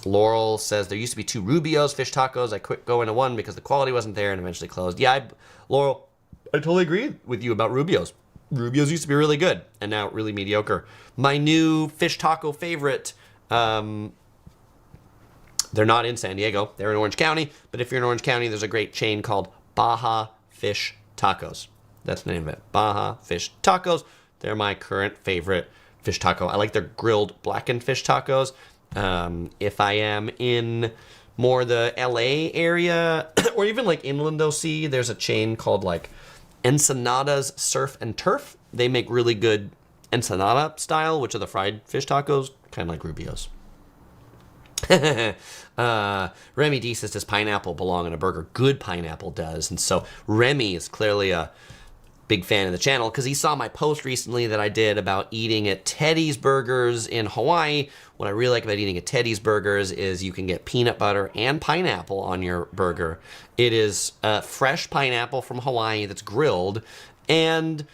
Laurel says, there used to be 2 Rubio's fish tacos. I quit going to one because the quality wasn't there and eventually closed. Yeah, Laurel, I totally agree with you about Rubio's. Rubio's used to be really good and now really mediocre. My new fish taco favorite, they're not in San Diego. They're in Orange County. But if you're in Orange County, there's a great chain called Baja Fish Tacos. That's the name of it. Baja Fish Tacos. They're my current favorite fish taco. I like their grilled blackened fish tacos. If I am in more the LA area or even like Inland OC, there's a chain called like Ensenada's Surf and Turf. They make really good ensenada style, which are the fried fish tacos, kind of like Rubio's. Remy D says, does pineapple belong in a burger? Good pineapple does. And so Remy is clearly a big fan of the channel because he saw my post recently that I did about eating at Teddy's Burgers in Hawaii. What I really like about eating at Teddy's Burgers is you can get peanut butter and pineapple on your burger. It is fresh pineapple from Hawaii that's grilled, and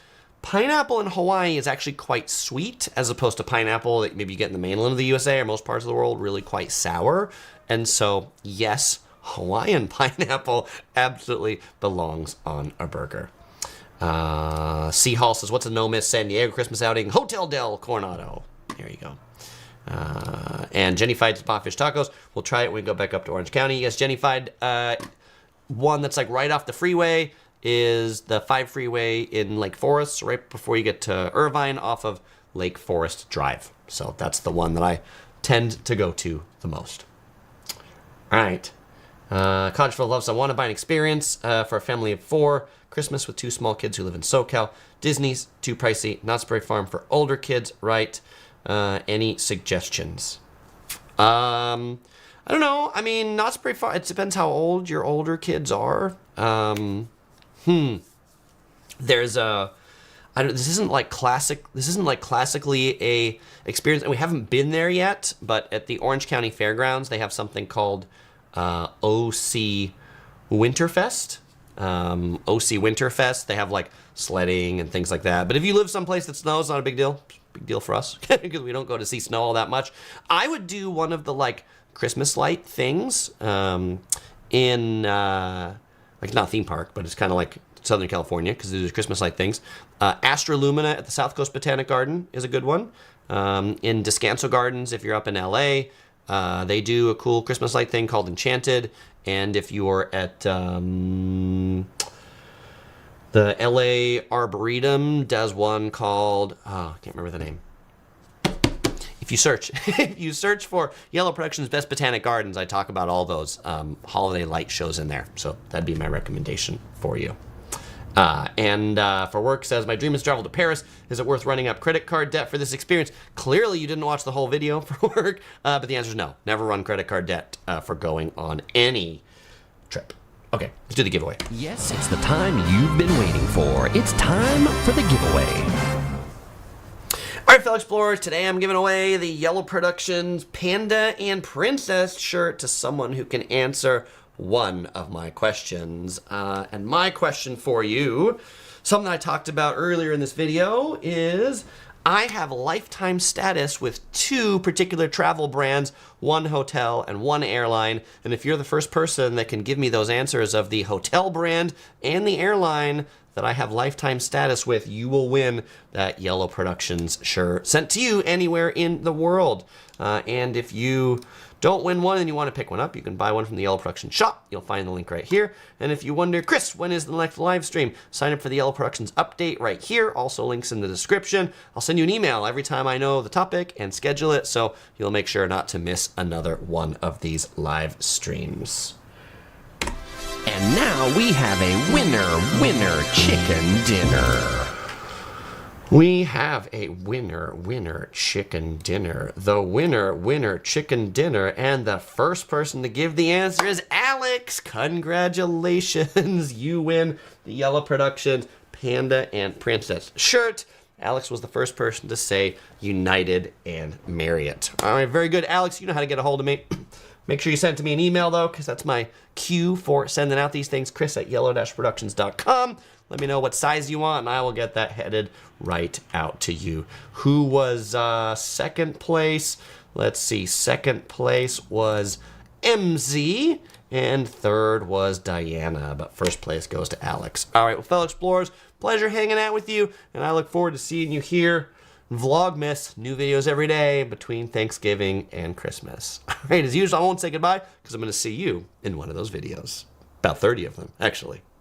Pineapple in Hawaii is actually quite sweet, as opposed to pineapple that maybe you get in the mainland of the USA or most parts of the world, really quite sour. And so, yes, Hawaiian pineapple absolutely belongs on a burger. C. Hall says, what's a no-miss San Diego Christmas outing? Hotel Del Coronado. There you go. And Jenny Fied Spotfish Tacos. We'll try it when we go back up to Orange County. Yes, Jenny Fied, one that's like right off the freeway is the 5 freeway in Lake Forest, right before you get to Irvine off of Lake Forest Drive. So that's the one that I tend to go to the most. All right. Cottageville loves I want to buy an experience for a family of 4. Christmas with 2 small kids who live in SoCal. Disney's too pricey. Knott's Berry Farm for older kids, right? Any suggestions? I don't know. I mean, Knott's Berry Farm, it depends how old your older kids are. There's this isn't like classically a experience, and we haven't been there yet, but at the Orange County Fairgrounds, they have something called OC Winterfest. OC Winterfest. They have like sledding and things like that. But if you live someplace that snows, it's not a big deal. Big deal for us because we don't go to see snow all that much. I would do one of the like Christmas light things in like not theme park, but it's kind of like Southern California because there's Christmas light things. Astra Lumina at the South Coast Botanic Garden is a good one. In Descanso Gardens, if you're up in LA, they do a cool Christmas light thing called Enchanted. And if you're at the LA Arboretum, does one called, I can't remember the name. If you search for Yellow Productions Best Botanic Gardens, I talk about all those holiday light shows in there. So that'd be my recommendation for you. And for work says, my dream is to travel to Paris. Is it worth running up credit card debt for this experience? Clearly you didn't watch the whole video for work, but the answer is no. Never run credit card debt for going on any trip. Okay, let's do the giveaway. Yes, it's the time you've been waiting for. It's time for the giveaway. All right, fellow explorers, today I'm giving away the Yellow Productions Panda and Princess shirt to someone who can answer one of my questions. And my question for you, something I talked about earlier in this video, is I have lifetime status with 2 particular travel brands, 1 hotel and 1 airline. And if you're the first person that can give me those answers of the hotel brand and the airline that I have lifetime status with, you will win that Yellow Productions shirt sent to you anywhere in the world. And if you don't win one and you want to pick one up, you can buy one from the Yellow Productions shop. You'll find the link right here. And if you wonder, Chris, when is the next live stream? Sign up for the Yellow Productions update right here. Also links in the description. I'll send you an email every time I know the topic and schedule it, so you'll make sure not to miss another one of these live streams. And now we have a winner chicken dinner. We have a winner chicken dinner. The winner chicken dinner. And the first person to give the answer is Alex. Congratulations. You win the Yellow Productions Panda and Princess shirt. Alex was the first person to say United and Marriott. All right, very good, Alex. You know how to get a hold of me. Make sure you send to me an email, though, because that's my cue for sending out these things, chris@yellow-productions.com. Let me know what size you want, and I will get that headed right out to you. Who was second place? Let's see. Second place was MZ, and third was Diana, but first place goes to Alex. All right, well, fellow explorers, pleasure hanging out with you, and I look forward to seeing you here. Vlogmas, new videos every day between Thanksgiving and Christmas. All right, as usual, I won't say goodbye because I'm going to see you in one of those videos. About 30 of them, actually.